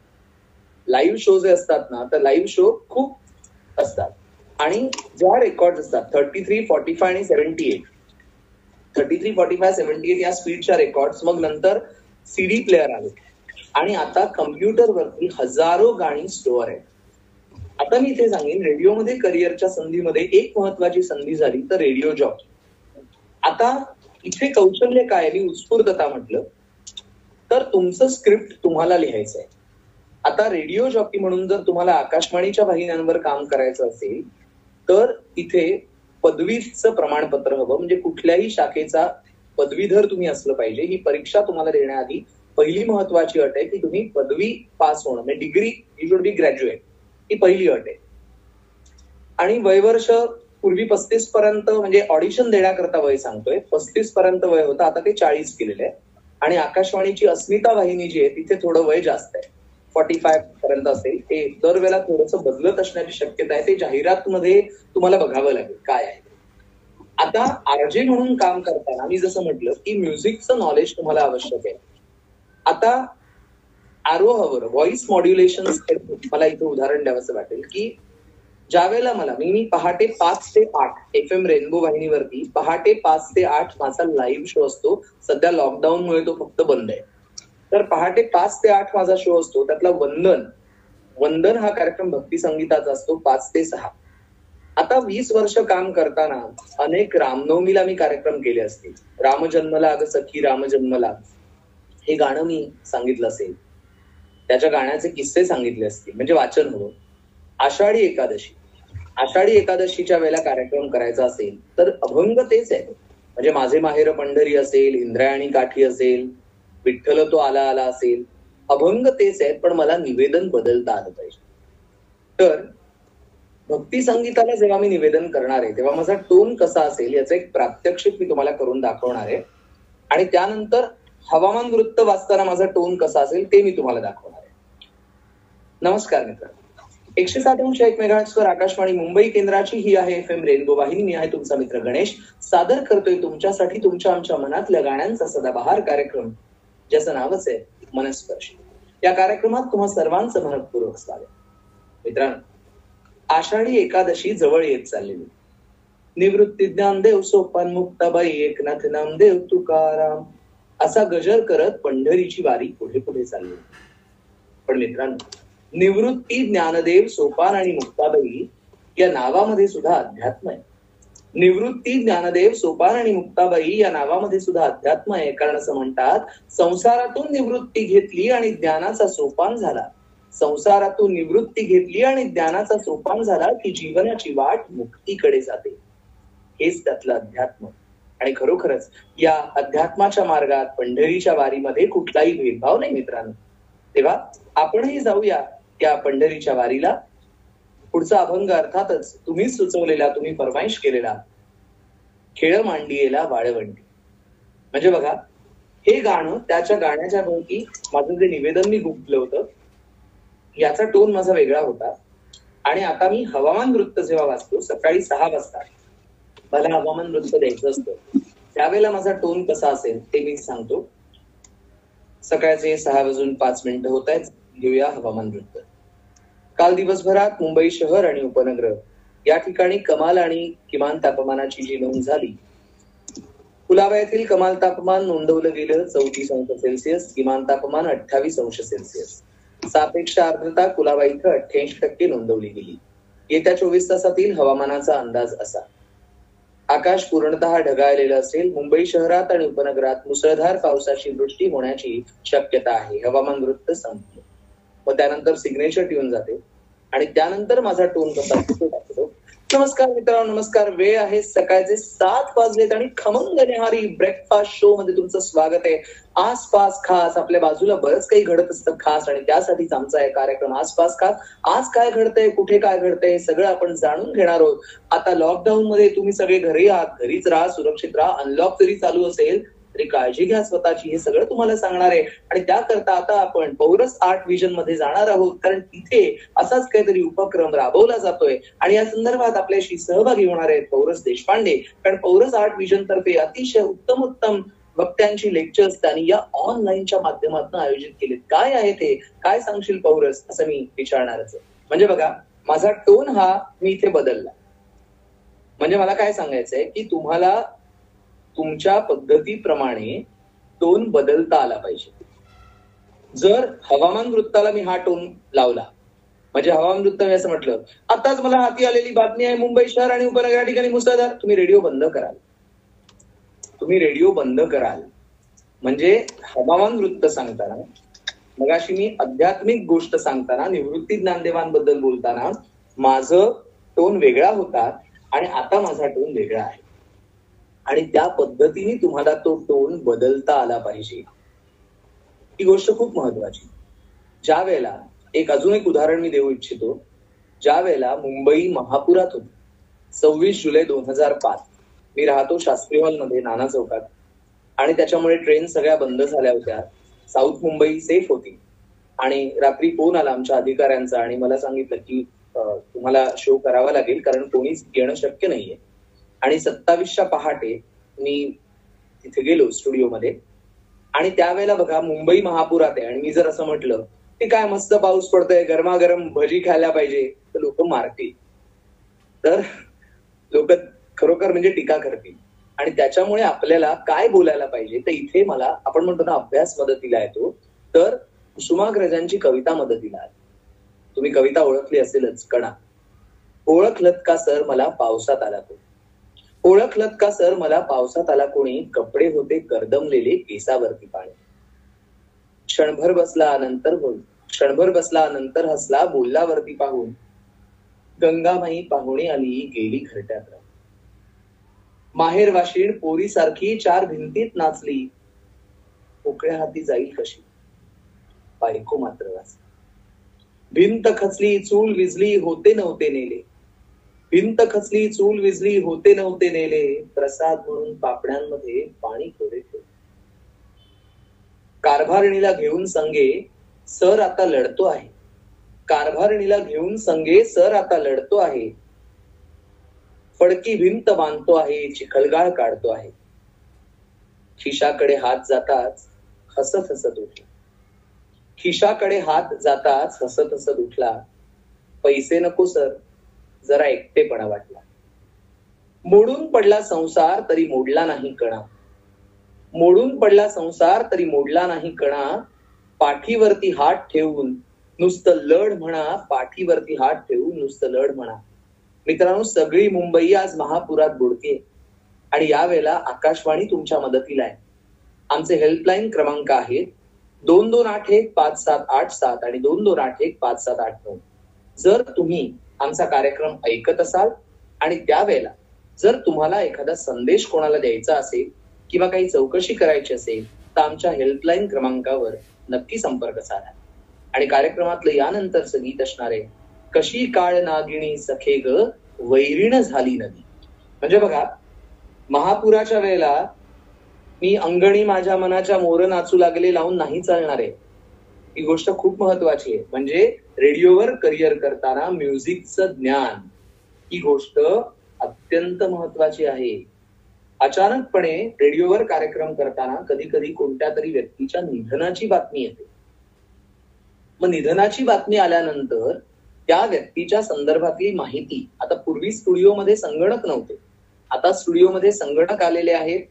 लाईव्ह शो जे असतात ना, तर लाईव्ह शो खूप असतात. आणि ज्या रेकॉर्ड असतात 33, 45 आणि 78, 33, 45, 78 या स्पीडच्या रेकॉर्ड, मग नंतर सीडी प्लेअर आले आणि आता कम्प्युटरवरती हजारो गाणी स्टोअर आहेत. आता मी इथे सांगेन, रेडिओमध्ये करिअरच्या संधीमध्ये एक महत्वाची संधी झाली तर रेडिओ जॉकी. आता इथे कौशल्य काय, मी उत्स्फूर्तता म्हटलं तर तुमचं स्क्रिप्ट तुम्हाला लिहायचंय. आता रेडिओ जॉकी म्हणून जर तुम्हाला आकाशवाणीच्या वाहिन्यांवर काम करायचं असेल तर इथे पदवीचं प्रमाणपत्र हवं. म्हणजे कुठल्याही शाखेचा पदवीधर तुम्ही असलं पाहिजे. ही परीक्षा तुम्हाला देण्याआधी पहिली महत्वाची अट आहे की तुम्ही पदवी पास होणं, म्हणजे degree, you should be graduate, ही पहिली अट आहे. आणि वयवर्ष पूर्वी 35 पर्यंत, म्हणजे ऑडिशन देण्याकरता वय सांगतोय, 35 पर्यंत वय होतं, आता ते 40 केलेलं आहे. आणि आकाशवाणीची अस्मिता वाहिनी जी आहे तिथे थोडं वय जास्त आहे, 45 पर्यंत असेल. ते दरवेळेला थोडंसं बदलत असण्याची शक्यता आहे. ते जाहिरातमध्ये तुम्हाला बघावं लागेल काय आहे. आता आरजे म्हणून काम करताना मी जसं म्हटलं की म्युझिकचं नॉलेज तुम्हाला आवश्यक आहे. आता आरोहावर व्हॉइस मॉड्युलेशन, मला इथे उदाहरण द्यावंसं वाटेल की ज्या वेळेला मी पहाटे 5 ते 8 FM रेनबो वाहिनीवरती पहाटे 5 ते 8 माझा लाईव्ह शो असतो. सध्या लॉकडाऊनमुळे तो फक्त बंद आहे. तर पहाटे 5 ते 8 माझा शो असतो. त्यातला वंदन हा कार्यक्रम भक्ती संगीताचा असतो 5 ते 6. आता 20 वर्ष काम करताना अनेक रामनवमीला मी कार्यक्रम केले असतील. राम जन्मला अगं सखी राम जन्मला हे गाणं मी सांगितलं असेल, त्याच्या गाण्याचे किस्से सांगितले असतील, म्हणजे वाचन हवं. आषाढी एकादशीच्या वेळेला कार्यक्रम करायचा असेल तर अभंग तेच आहे. म्हणजे माझे माहेर पंढरी असेल, इंद्रायणी काठी असेल, विठ्ठल तो आला आला असेल, अभंग तेच आहेत, पण मला निवेदन बदलता आलं पाहिजे. तर भक्ती संगीताला जेव्हा मी निवेदन करणार आहे तेव्हा माझा टोन कसा असेल याचं एक प्रात्यक्षिक मी तुम्हाला करून दाखवणार आहे. आणि त्यानंतर हवामान वृत्त वाचताना माझा टोन कसा असेल ते मी तुम्हाला दाखवणार आहे. नमस्कार मित्र, 107.1 मेगाहर्ट्झवर आकाशवाणी मुंबई केंद्राची ही आहे FM रेनबो वाहिनी. मी आहे तुमचा मित्र गणेश, सादर करतोय तुमच्यासाठी तुमच्या आमच्या मनातल्या गाण्यांचा सदाबहार कार्यक्रम, ज्याचं नावच आहे मनस्पर्शी. या कार्यक्रमात तुम्हा सर्वांचं मनपूर्वक स्वागत. मित्रांनो, आषाढी एकादशी जवळ येत चाललेली. निवृत्ती ज्ञानदेव सोपान मुक्ताबाई एकनाथ नामदेव तुकाराम असा गजर करत पंढरीची वारी पुढे पुढे चालली. पण मित्रांनो, निवृत्ती ज्ञानदेव सोपान आणि मुक्ताबाई या नावामध्ये सुद्धा अध्यात्म आहे. निवृत्ती ज्ञानदेव सोपान आणि मुक्ताबाई या नावामध्ये सुद्धा अध्यात्म आहे. कारण असं म्हणतात, संसारातून निवृत्ती घेतली आणि ज्ञानाचा सोपान झाला. संसारातून निवृत्ती घेतली आणि ज्ञानाचा सोपान झाला की जीवनाची वाट मुक्तीकडे जाते. हेच त्यातलं अध्यात्म. आणि खरोखरच या अध्यात्माच्या मार्गात, पंढरीच्या वारीमध्ये कुठलाही भेदभाव नाही मित्रांनो. तेव्हा आपणही जाऊया त्या पंढरीच्या वारीला. पुढचा अभंग अर्थातच तुम्हीच सुचवलेला, तुम्ही फरमाईश केलेला, खेळ मांडियेला वाळवंटी. म्हणजे बघा, हे गाणं, त्याच्या गाण्याच्या भोवती माझं जे निवेदन मी गुंतलं होतं, याचा टोन माझा वेगळा होता. आणि आता मी हवामान वृत्त जेव्हा वाचतो सकाळी 6 वाजता मला हवामान वृत्त द्यायचं असतं, त्यावेळेला माझा टोन कसा असेल ते मी सांगतो. सकाळचे 6:05 होत आहेत. घेऊया हवामान वृत्त. काल दिवसभरात मुंबई शहर आणि उपनगर या ठिकाणी कमाल आणि किमान तापमानाची जी नोंद झाली कुलाबा येथील कमाल तापमान नोंदवलं गेलं 34 अंश सेल्सिअस, किमान तापमान 28 अंश सेल्सिअस. सापेक्ष आर्द्रता कुलाबा इथं 88% नोंदवली गेली. येत्या 24 तासातील हवामानाचा अंदाज असा. आकाश पूर्णतः ढगाळलेलं असेल. मुंबई शहरात आणि उपनगरात मुसळधार पावसाची वृष्टी होण्याची शक्यता आहे. हवामान वृत्त संपलं. मग त्यानंतर सिग्नेचर ट्यून जाते आणि त्यानंतर माझा टोन कसा दाखवतो. नमस्कार मित्रांनो, नमस्कार. वेळ आहे सकाळचे 7 वाजलेत आणि खमंग न्याहारी ब्रेकफास्ट शो मध्ये तुमचं स्वागत आहे. आसपास खास, आपल्या बाजूला बरंच काही घडत असतं खास आणि त्यासाठीच आमचा आहे कार्यक्रम आसपास खास. आज काय घडतंय, कुठे काय घडतंय, सगळं आपण जाणून घेणार आहोत. आता लॉकडाऊन मध्ये तुम्ही सगळे घरी आहात, घरीच राहा, सुरक्षित राहा. अनलॉक जरी चालू असेल तरी काळजी घ्या स्वतःची, हे सगळं तुम्हाला सांगणार आहे. आणि त्याकरता आता आपण पौरस आर्ट विजन मध्ये जाणार आहोत, कारण तिथे असाच काहीतरी उपक्रम राबवला जातोय आणि या संदर्भात आपल्याशी सहभागी होणार आहेत पौरस देशपांडे. कारण पौरस आर्ट विजन तर्फे अतिशय उत्तम वक्त्यांची लेक्चर्स त्यांनी या ऑनलाईनच्या माध्यमातून आयोजित केलेत. काय आहे ते, काय सांगशील पौरस, असं मी विचारणारच. म्हणजे बघा, माझा टोन हा मी इथे बदलला. म्हणजे मला काय सांगायचंय की तुम्हाला तुमच्या पद्धतीप्रमाणे टोन बदलता आला पाहिजे. जर हवामान वृत्ताला मी हा टोन लावला, म्हणजे हवामान वृत्त मी असं म्हटलं, आताच मला हाती आलेली बातमी आहे, मुंबई शहर आणि उपनगरा ठिकाणी मुसळधार, तुम्ही रेडिओ बंद कराल. तुम्ही रेडिओ बंद कराल. म्हणजे हवामान वृत्त सांगताना, मगाशी मी आध्यात्मिक गोष्ट सांगताना, निवृत्ती ज्ञानदेवांबद्दल बोलताना माझं टोन वेगळा होता आणि आता माझा टोन वेगळा आहे. आणि त्या पद्धतीने तुम्हाला तो टोन बदलता आला पाहिजे. ही गोष्ट खूप महत्वाची. ज्या वेळेला अजून एक उदाहरण मी देऊ इच्छितो. ज्या वेळेला मुंबई महापुरात होती 26 जुलै 2005, मी राहतो शास्त्री हॉल मध्ये नाना चौकात आणि त्याच्यामुळे ट्रेन सगळ्या बंद झाल्या होत्या. साऊथ मुंबई सेफ होती आणि रात्री फोन आला आमच्या अधिकाऱ्यांचा आणि मला सांगितलं की तुम्हाला शो करावा लागेल कारण कोणीच येणं शक्य नाहीये. आणि 27च्या पहाटे मी तिथे गेलो स्टुडिओमध्ये आणि त्यावेळेला बघा मुंबई महापुरात आहे आणि मी जर असं म्हटलं की काय मस्त पाऊस पडतोय, गरमागरम भजी खायला पाहिजे, तर लोक मारतील, तर लोक खरोखर म्हणजे टीका करतील. आणि त्याच्यामुळे आपल्याला काय बोलायला पाहिजे तर इथे मला, आपण म्हणतो ना, अभ्यास मदतीला येतो. तर कुसुमाग्रजांची कविता मदतीला आहे. तुम्ही कविता ओळखली असेलच. कणा ओळखलत का सर मला पावसात आला तो, ओळखलत का सर मला पावसात आला कोणी, कपडे होते कर्दमलेले केसावरती पाणी. क्षणभर बसला नंतर हसला, बोलल्यावरती पाहून गंगामाई पाहुणे आली गेली घरट्यात. माहेर वाशीण पोरी सारखी 4 भिंतीत नाचली, मोकळ्या हाती जाईल कशी, बायको मात्र वाचली. भिंत खचली चूल विजली होते नव्हते नेले, भिंत खचली चूल विजली होते नव्हते नेले, प्रसाद म्हणून पापड्यांमध्ये पाणी थोडे ठेवले. कारभारणीला घेऊन संगे सर आता लढतो आहे, कारभारणीला घेऊन संगे सर आता लढतो आहे, फडकी भिंत बांधतो आहे, चिखलगाळ काढतो आहे. खिशाकडे हात जाताच हसत हसत उठला, खिशाकडे हात जाताच हसत हसत उठला, पैसे नको सर जरा एकटेपणा वाटला. मोडून पडला संसार तरी मोडला नाही कणा, मोडून पडला संसार तरी मोडला नाही कणा, पाठीवरती हात ठेवून नुसतं लढ म्हणा, पाठीवरती हात ठेवून नुसतं लढ म्हणा. मित्रांनो, सगळी मुंबई आज महापुरात बुडते आणि यावेळेला आकाशवाणी तुमच्या मदतीला आहे. आमचे हेल्पलाईन क्रमांक आहेत 22815787 आणि 22815789. जर तुम्ही आमचा कार्यक्रम ऐकत असाल आणि त्यावेळेला जर तुम्हाला एखादा संदेश कोणाला द्यायचा असेल किंवा काही चौकशी करायची असेल तर आमच्या हेल्पलाईन क्रमांकावर नक्की संपर्क साधा. आणि कार्यक्रमातलं यानंतरचं गीत असणार आहे कशी काळ नागिणी सखे ग वैरीण झाली नदी. म्हणजे बघा, महापुराच्या वेळेला मी अंगणी माझ्या मनाच्या मोर नाचू लागले लावून नाही चालणार आहे. ही गोष्ट खूप महत्वाची आहे. म्हणजे रेडिओवर करिअर करताना म्युझिकचं ज्ञान ही गोष्ट अत्यंत महत्वाची आहे. अचानकपणे रेडिओवर कार्यक्रम करताना कधी कधी कोणत्या तरी व्यक्तीच्या निधनाची बातमी येते. मग निधनाची बातमी आल्यानंतर त्या व्यक्तीच्या संदर्भातली माहिती, आता पूर्वी स्टुडिओमध्ये संगणक नव्हते, आता स्टुडिओमध्ये संगणक आलेले आहेत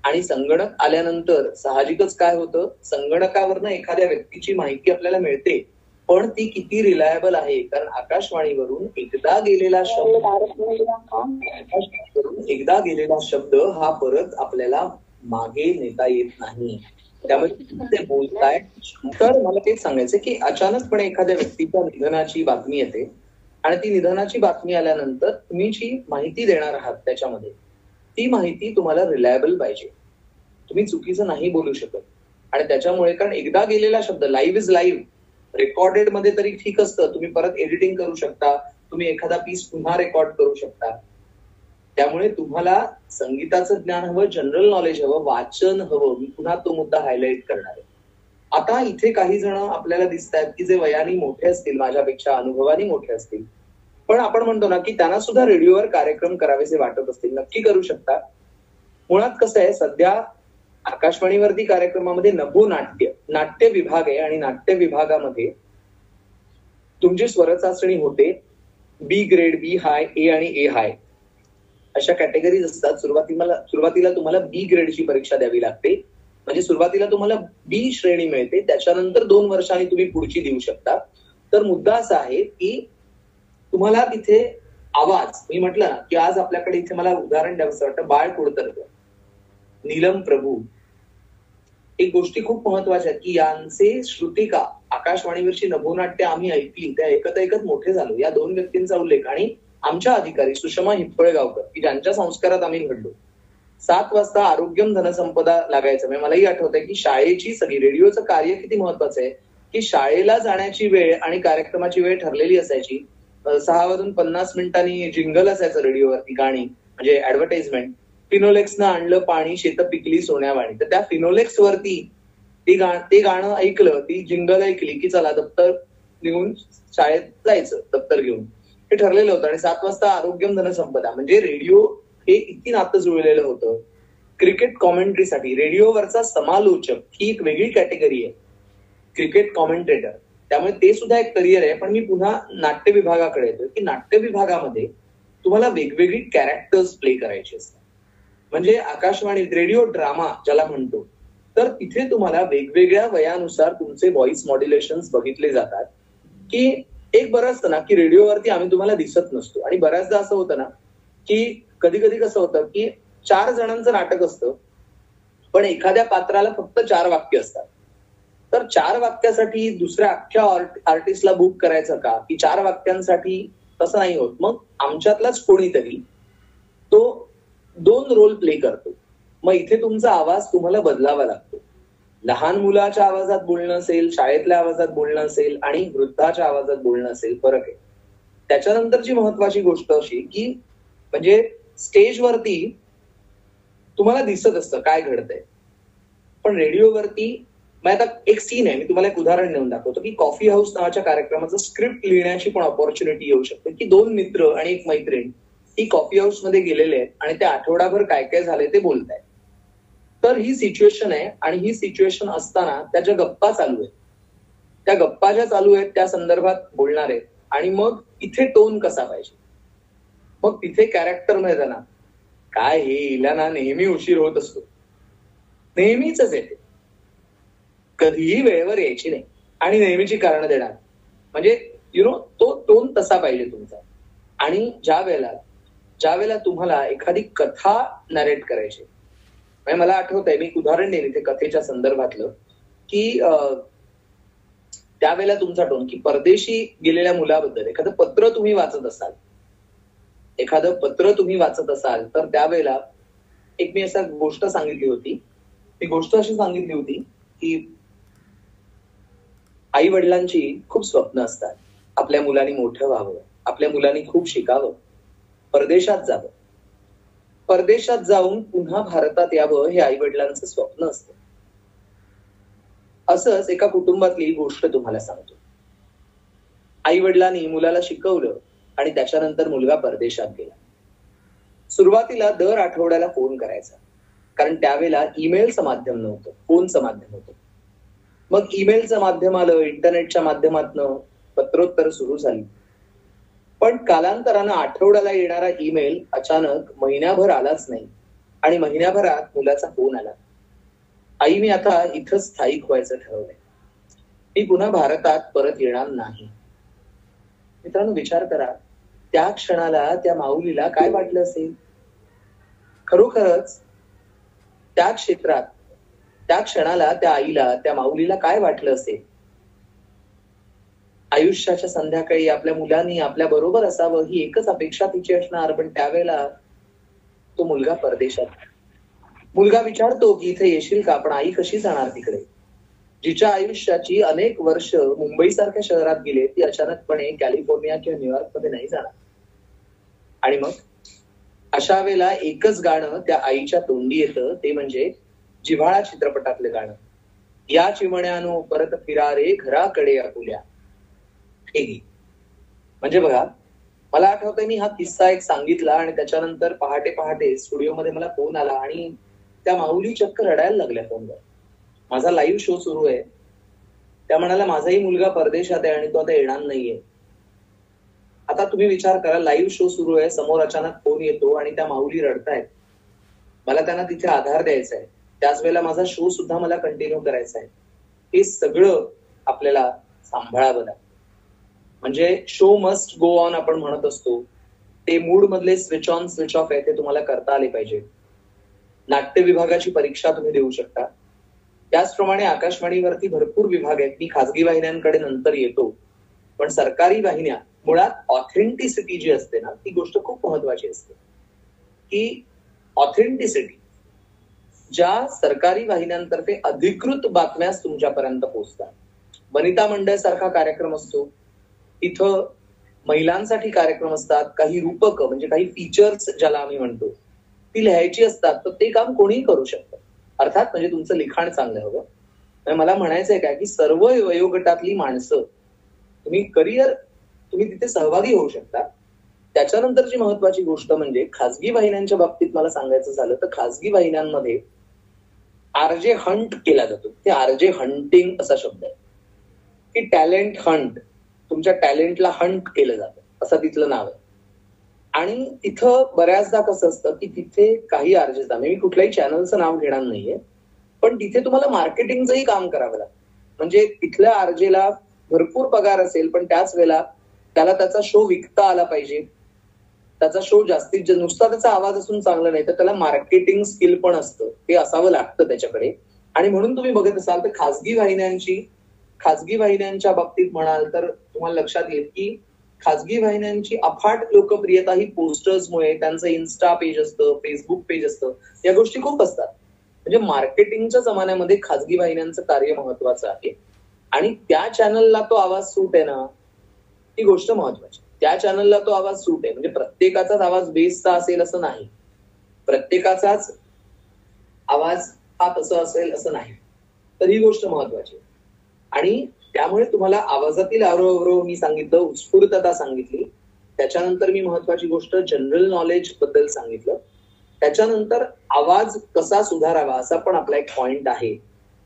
आणि संगणक आल्यानंतर साहजिकच काय होतं, संगणकावरनं एखाद्या व्यक्तीची माहिती आपल्याला मिळते, पण ती किती रिलायबल आहे. कारण आकाशवाणीवरून एकदा गेलेला शब्द हा परत आपल्याला मागे नेता येत नाही. त्यामुळे ते बोलताय. तर मला तेच सांगायचं की अचानकपणे एखाद्या व्यक्तीच्या निधनाची बातमी येते आणि ती निधनाची बातमी आल्यानंतर तुम्ही जी माहिती देणार आहात त्याच्यामध्ये ती माहिती तुम्हाला रिलायबल पाहिजे. तुम्ही चुकीचं नाही बोलू शकत. आणि त्याच्यामुळे कारण एकदा गेलेला शब्द, लाईव्ह इज लाईव्ह, रेकॉर्डेड मध्ये तरी ठीक असतं, तुम्ही परत एडिटिंग करू शकता, तुम्ही एखादा पीस पुन्हा रेकॉर्ड करू शकता. त्यामुळे तुम्हाला संगीताचं ज्ञान हवं, जनरल नॉलेज हवं, वाचन हवं. मी पुन्हा तो मुद्दा हायलाइट करणार आहे. आता इथे काही जण आपल्याला दिसत आहेत की जे वयाने मोठे असतील, माझ्यापेक्षा अनुभवाने मोठे असतील, पण आपण म्हणतो ना की त्यांना सुद्धा रेडिओवर कार्यक्रम करावेसे वाटत असतील. नक्की करू शकता. मुळात कसं आहे, सध्या आकाशवाणीवरती कार्यक्रमामध्ये नाट्य विभाग आहे आणि नाट्य विभागामध्ये तुमची स्वर चाचणी होते. बी ग्रेड, बी हाय, ए आणि ए हाय अशा कॅटेगरीज असतात. सुरुवातीला तुम्हाला बी ग्रेडची परीक्षा द्यावी लागते. म्हणजे सुरुवातीला तुम्हाला बी श्रेणी मिळते, त्याच्यानंतर 2 वर्षांनी तुम्ही पुढची देऊ शकता. तर मुद्दा असा आहे की तुम्हाला तिथे आवाज, मी म्हटलं ना की आज आपल्याकडे इथे मला उदाहरण द्यावंसं वाटतं, बाळ कुळतर्क, नीलम प्रभू, एक गोष्टी खूप महत्वाच्या आहेत की यांचे श्रुतिका, आकाशवाणीवरची नभोनाट्य आम्ही ऐकली, त्या ऐकत ऐकत मोठे झालो. या 2 व्यक्तींचा उल्लेख. आणि आमच्या अधिकारी सुषमा हिप्पळगावकर की ज्यांच्या संस्कारात आम्ही घडलो. 7 वाजता आरोग्यम धनसंपदा लागायचं. म्हणजे मलाही आठवतंय की शाळेची सगळी, रेडिओचं कार्य किती महत्वाचं आहे की शाळेला जाण्याची वेळ आणि कार्यक्रमाची वेळ ठरलेली असायची. 6:50 जिंगल असायचं रेडिओवरती, गाणी म्हणजे ऍडव्हर्टाइजमेंट. फिनोलेक्सनं आणलं पाणी, शेत पिकली सोन्यावाणी. तर त्या फिनोलेक्स वरती ते गाणं ऐकलं, ती जिंगल ऐकली की चला दप्तर निघून शाळेत जायचं, दप्तर घेऊन. हे ठरलेलं होतं. आणि 7 वाजता आरोग्यम धनसंपदा. म्हणजे रेडिओ हे किती नातं जुळलेलं होतं. क्रिकेट कॉमेंट्रीसाठी रेडिओवरचा समालोचक ही एक वेगळी कॅटेगरी आहे, क्रिकेट कॉमेंट्रेटर. त्यामुळे ते सुद्धा एक करिअर आहे. पण मी पुन्हा नाट्य विभागाकडे येतोय की नाट्य विभागामध्ये तुम्हाला वेगवेगळी कॅरेक्टर्स प्ले करायची असतात. म्हणजे आकाशवाणी रेडिओ ड्रामा ज्याला म्हणतो, तर तिथे तुम्हाला वेगवेगळ्या वयानुसार तुमचे व्हॉइस मॉड्युलेशन्स बघितले जातात. की एक बरं असतं ना की रेडिओवरती आम्ही तुम्हाला दिसत नसतो. आणि बऱ्याचदा असं होतं ना की कधी कधी कसं होतं की 4 जणांचं नाटक असतं, पण एखाद्या पात्राला फक्त 4 वाक्य असतात. तर 4 वाक्यासाठी दुसऱ्या अख्ख्या आर्टिस्टला बुक करायचं का, की 4 वाक्यांसाठी तसं नाही होत. मग आमच्यातलाच कोणीतरी तो 2 रोल प्ले करतो. मग इथे तुमचा आवाज तुम्हाला बदलावा लागतो. लहान मुलाच्या आवाजात बोलणं असेल, शाळेतल्या आवाजात बोलणं असेल आणि वृद्धाच्या आवाजात बोलणं असेल, फरक आहे. त्याच्यानंतरची महत्वाची गोष्ट अशी की म्हणजे स्टेजवरती तुम्हाला दिसत असतं काय घडतंय, पण रेडिओवरती आता एक सीन आहे, मी तुम्हाला एक उदाहरण देऊन दाखवतो की कॉफी हाऊस नावाच्या कार्यक्रमाचं स्क्रिप्ट लिहिण्याची पण ऑपॉर्च्युनिटी येऊ शकते की 2 मित्र आणि एक मैत्रीण ही कॉफी हाऊस मध्ये गेलेले आहेत आणि ते आठवडाभर काय काय झाले ते बोलतायत. तर ही सिच्युएशन आहे आणि ही सिच्युएशन असताना त्याच्या गप्पा चालू आहेत. त्या गप्पा ज्या चालू आहेत त्या संदर्भात बोलणार आहेत. आणि मग इथे टोन कसा पाहिजे. मग तिथे कॅरेक्टर मध्ये ना काय हे हिला ना नेहमी उशीर होत असतो, नेहमीच येते, कधीही वेळेवर यायची नाही आणि नेहमीची कारणं देणार. म्हणजे तो टोन तसा पाहिजे तुमचा. आणि ज्या वेळेला तुम्हाला एखादी कथा नरेट करायची, म्हणजे मला आठवत आहे, मी एक उदाहरण देईन इथे कथेच्या संदर्भातलं की त्यावेळेला तुमचा टोन की परदेशी गेलेल्या मुलाबद्दल एखादं पत्र तुम्ही वाचत असाल तर त्यावेळेला एक मी असा गोष्ट सांगितली होती. ती गोष्ट अशी सांगितली होती की आई वडिलांची खूप स्वप्न असतात, आपल्या मुलांनी मोठं व्हावं, आपल्या मुलांनी खूप शिकावं, परदेशात जावं, परदेशात जाऊन पुन्हा भारतात यावं हे आई वडिलांचं स्वप्न असतं. असंच एका कुटुंबातली गोष्ट तुम्हाला सांगतो. आई वडिलांनी मुलाला शिकवलं आणि त्याच्यानंतर मुलगा परदेशात गेला. सुरुवातीला दर आठवड्याला फोन करायचा, कारण त्यावेळेला ईमेलचं माध्यम नव्हतं, फोनचं माध्यम होतं. मग ईमेलचं माध्यम आलं, इंटरनेटच्या माध्यमातून पत्रोत्तर सुरू झाली. पण कालांतरानं आठवड्याला येणारा ईमेल अचानक महिन्याभर आलाच नाही. आणि महिन्याभरात मुलाचा फोन आला, आई मी आता इथं स्थायिक व्हायचं ठरवलंय, मी पुन्हा भारतात परत येणार नाही. मित्रांनो विचार करा, त्या क्षणाला त्या माऊलीला काय वाटलं असेल? खरोखरच त्या क्षेत्रात त्या क्षणाला त्या आईला, त्या माऊलीला काय वाटलं असेल? आयुष्याच्या संध्याकाळी आपल्या मुलांनी आपल्या बरोबर असावं ही एकच अपेक्षा तिची असणार, पण त्यावेळेला तो मुलगा परदेशात. मुलगा विचारतो की इथे येशील का, पण आई कशी जाणार तिकडे? जिच्या आयुष्याची अनेक वर्ष मुंबई सारख्या शहरात गेले, ती अचानकपणे कॅलिफोर्निया किंवा न्यूयॉर्क मध्ये नाही जाणार. आणि मग अशा वेळेला एकच गाणं त्या आईच्या तोंडी येतं, ते म्हणजे जिव्हाळा चित्रपटातलं गाणं, या चिमण्यानो परत फिरा रे घराकडे आपुल्या. हे गीत म्हणजे बघा, मला आठवतंय मी हा किस्सा एक सांगितला आणि त्याच्यानंतर पहाटे पहाटे स्टुडिओमध्ये मला फोन आला आणि त्या माऊली चक्क रडायला लागल्या फोनवर. माझा लाईव्ह शो सुरू आहे. त्या म्हणाला माझाही मुलगा परदेशात आहे आणि तो आता येणार नाहीये. आता तुम्ही विचार करा, लाईव्ह शो सुरू आहे, समोर अचानक फोन येतो आणि त्या माऊली रडतायत. मला त्यांना तिथे आधार द्यायचा आहे, त्याच वेळेला माझा शो सुद्धा मला कंटिन्यू करायचा आहे. हे सगळं आपल्याला सांभाळावं लागतं. म्हणजे शो मस्ट गो ऑन आपण म्हणत असतो, ते मूड मधले स्विच ऑन स्विच ऑफ आहे ते तुम्हाला करता आले पाहिजे. नाट्य विभागाची परीक्षा तुम्ही देऊ शकता. त्याचप्रमाणे आकाशवाणीवरती भरपूर विभाग आहेत. मी खासगी वाहिन्यांकडे नंतर येतो, पण सरकारी वाहिन्या मुळात ऑथेंटिसिटी जी असते ना, ती गोष्ट खूप महत्वाची असते. की ऑथेंटिसिटी, ज्या सरकारी वाहिन्यांतर्फे अधिकृत बातम्याच तुमच्यापर्यंत पोहोचतात. वनिता मंडळ सारखा कार्यक्रम असतो, इथं महिलांसाठी कार्यक्रम असतात, काही रूपक म्हणजे काही फीचर्स ज्याला आम्ही म्हणतो ती लिहायची असतात, तर ते काम कोणीही करू शकतं. अर्थात म्हणजे तुमचं लिखाण चांगलं हवं. मला म्हणायचंय काय की सर्व वयोगटातली माणसं तुम्ही तिथे सहभागी होऊ शकता. त्याच्यानंतरची महत्वाची गोष्ट म्हणजे खासगी वाहिन्यांच्या बाबतीत मला सांगायचं झालं तर खासगी वाहिन्यांमध्ये आरजे हंट केला जातो. ते आरजे हंटिंग असा शब्द आहे की टॅलेंट हंट, तुमच्या टॅलेंटला हंट केलं जातं असं तिथलं नाव आहे. आणि तिथं बऱ्याचदा कसं असतं की तिथे काही आरजेस, मी कुठल्याही चॅनलचं नाव घेणार नाहीये, पण तिथे तुम्हाला मार्केटिंगचंही काम करावं लागतं. म्हणजे तिथल्या आरजेला भरपूर पगार असेल, पण त्याच वेळेला त्याला त्याचा शो विकता आला पाहिजे. त्याचा शो नुसता त्याचा आवाज असून चांगला नाही, तर त्याला मार्केटिंग स्किल पण असतं, ते असावं लागतं त्याच्याकडे. आणि म्हणून तुम्ही बघत असाल तर खासगी वाहिन्यांच्या बाबतीत म्हणाल तर तुम्हाला लक्षात येईल की खासगी वाहिन्यांची अफाट लोकप्रियता ही पोस्टर्समुळे, त्यांचं इन्स्टा पेज असतं, फेसबुक पेज असतं, या गोष्टी खूप असतात. म्हणजे मार्केटिंगच्या जमान्यामध्ये खासगी वाहिन्यांचं कार्य महत्वाचं आहे. आणि त्या चॅनलला तो आवाज सूट आहे ना, ही गोष्ट महत्वाची. त्या चॅनलला तो आवाज सूट आहे, म्हणजे प्रत्येकाचाच आवाज बेसचा असेल असं नाही, प्रत्येकाचाच आवाज हा तसा असेल असं नाही. तर ही गोष्ट महत्वाची. आणि त्यामुळे तुम्हाला आवाजातील आरोह मी सांगितलं, उत्स्फूर्तता सांगितली. त्याच्यानंतर मी महत्वाची गोष्ट जनरल नॉलेज बद्दल सांगितलं. त्याच्यानंतर आवाज कसा सुधारावा असा पण आपला एक पॉइंट आहे.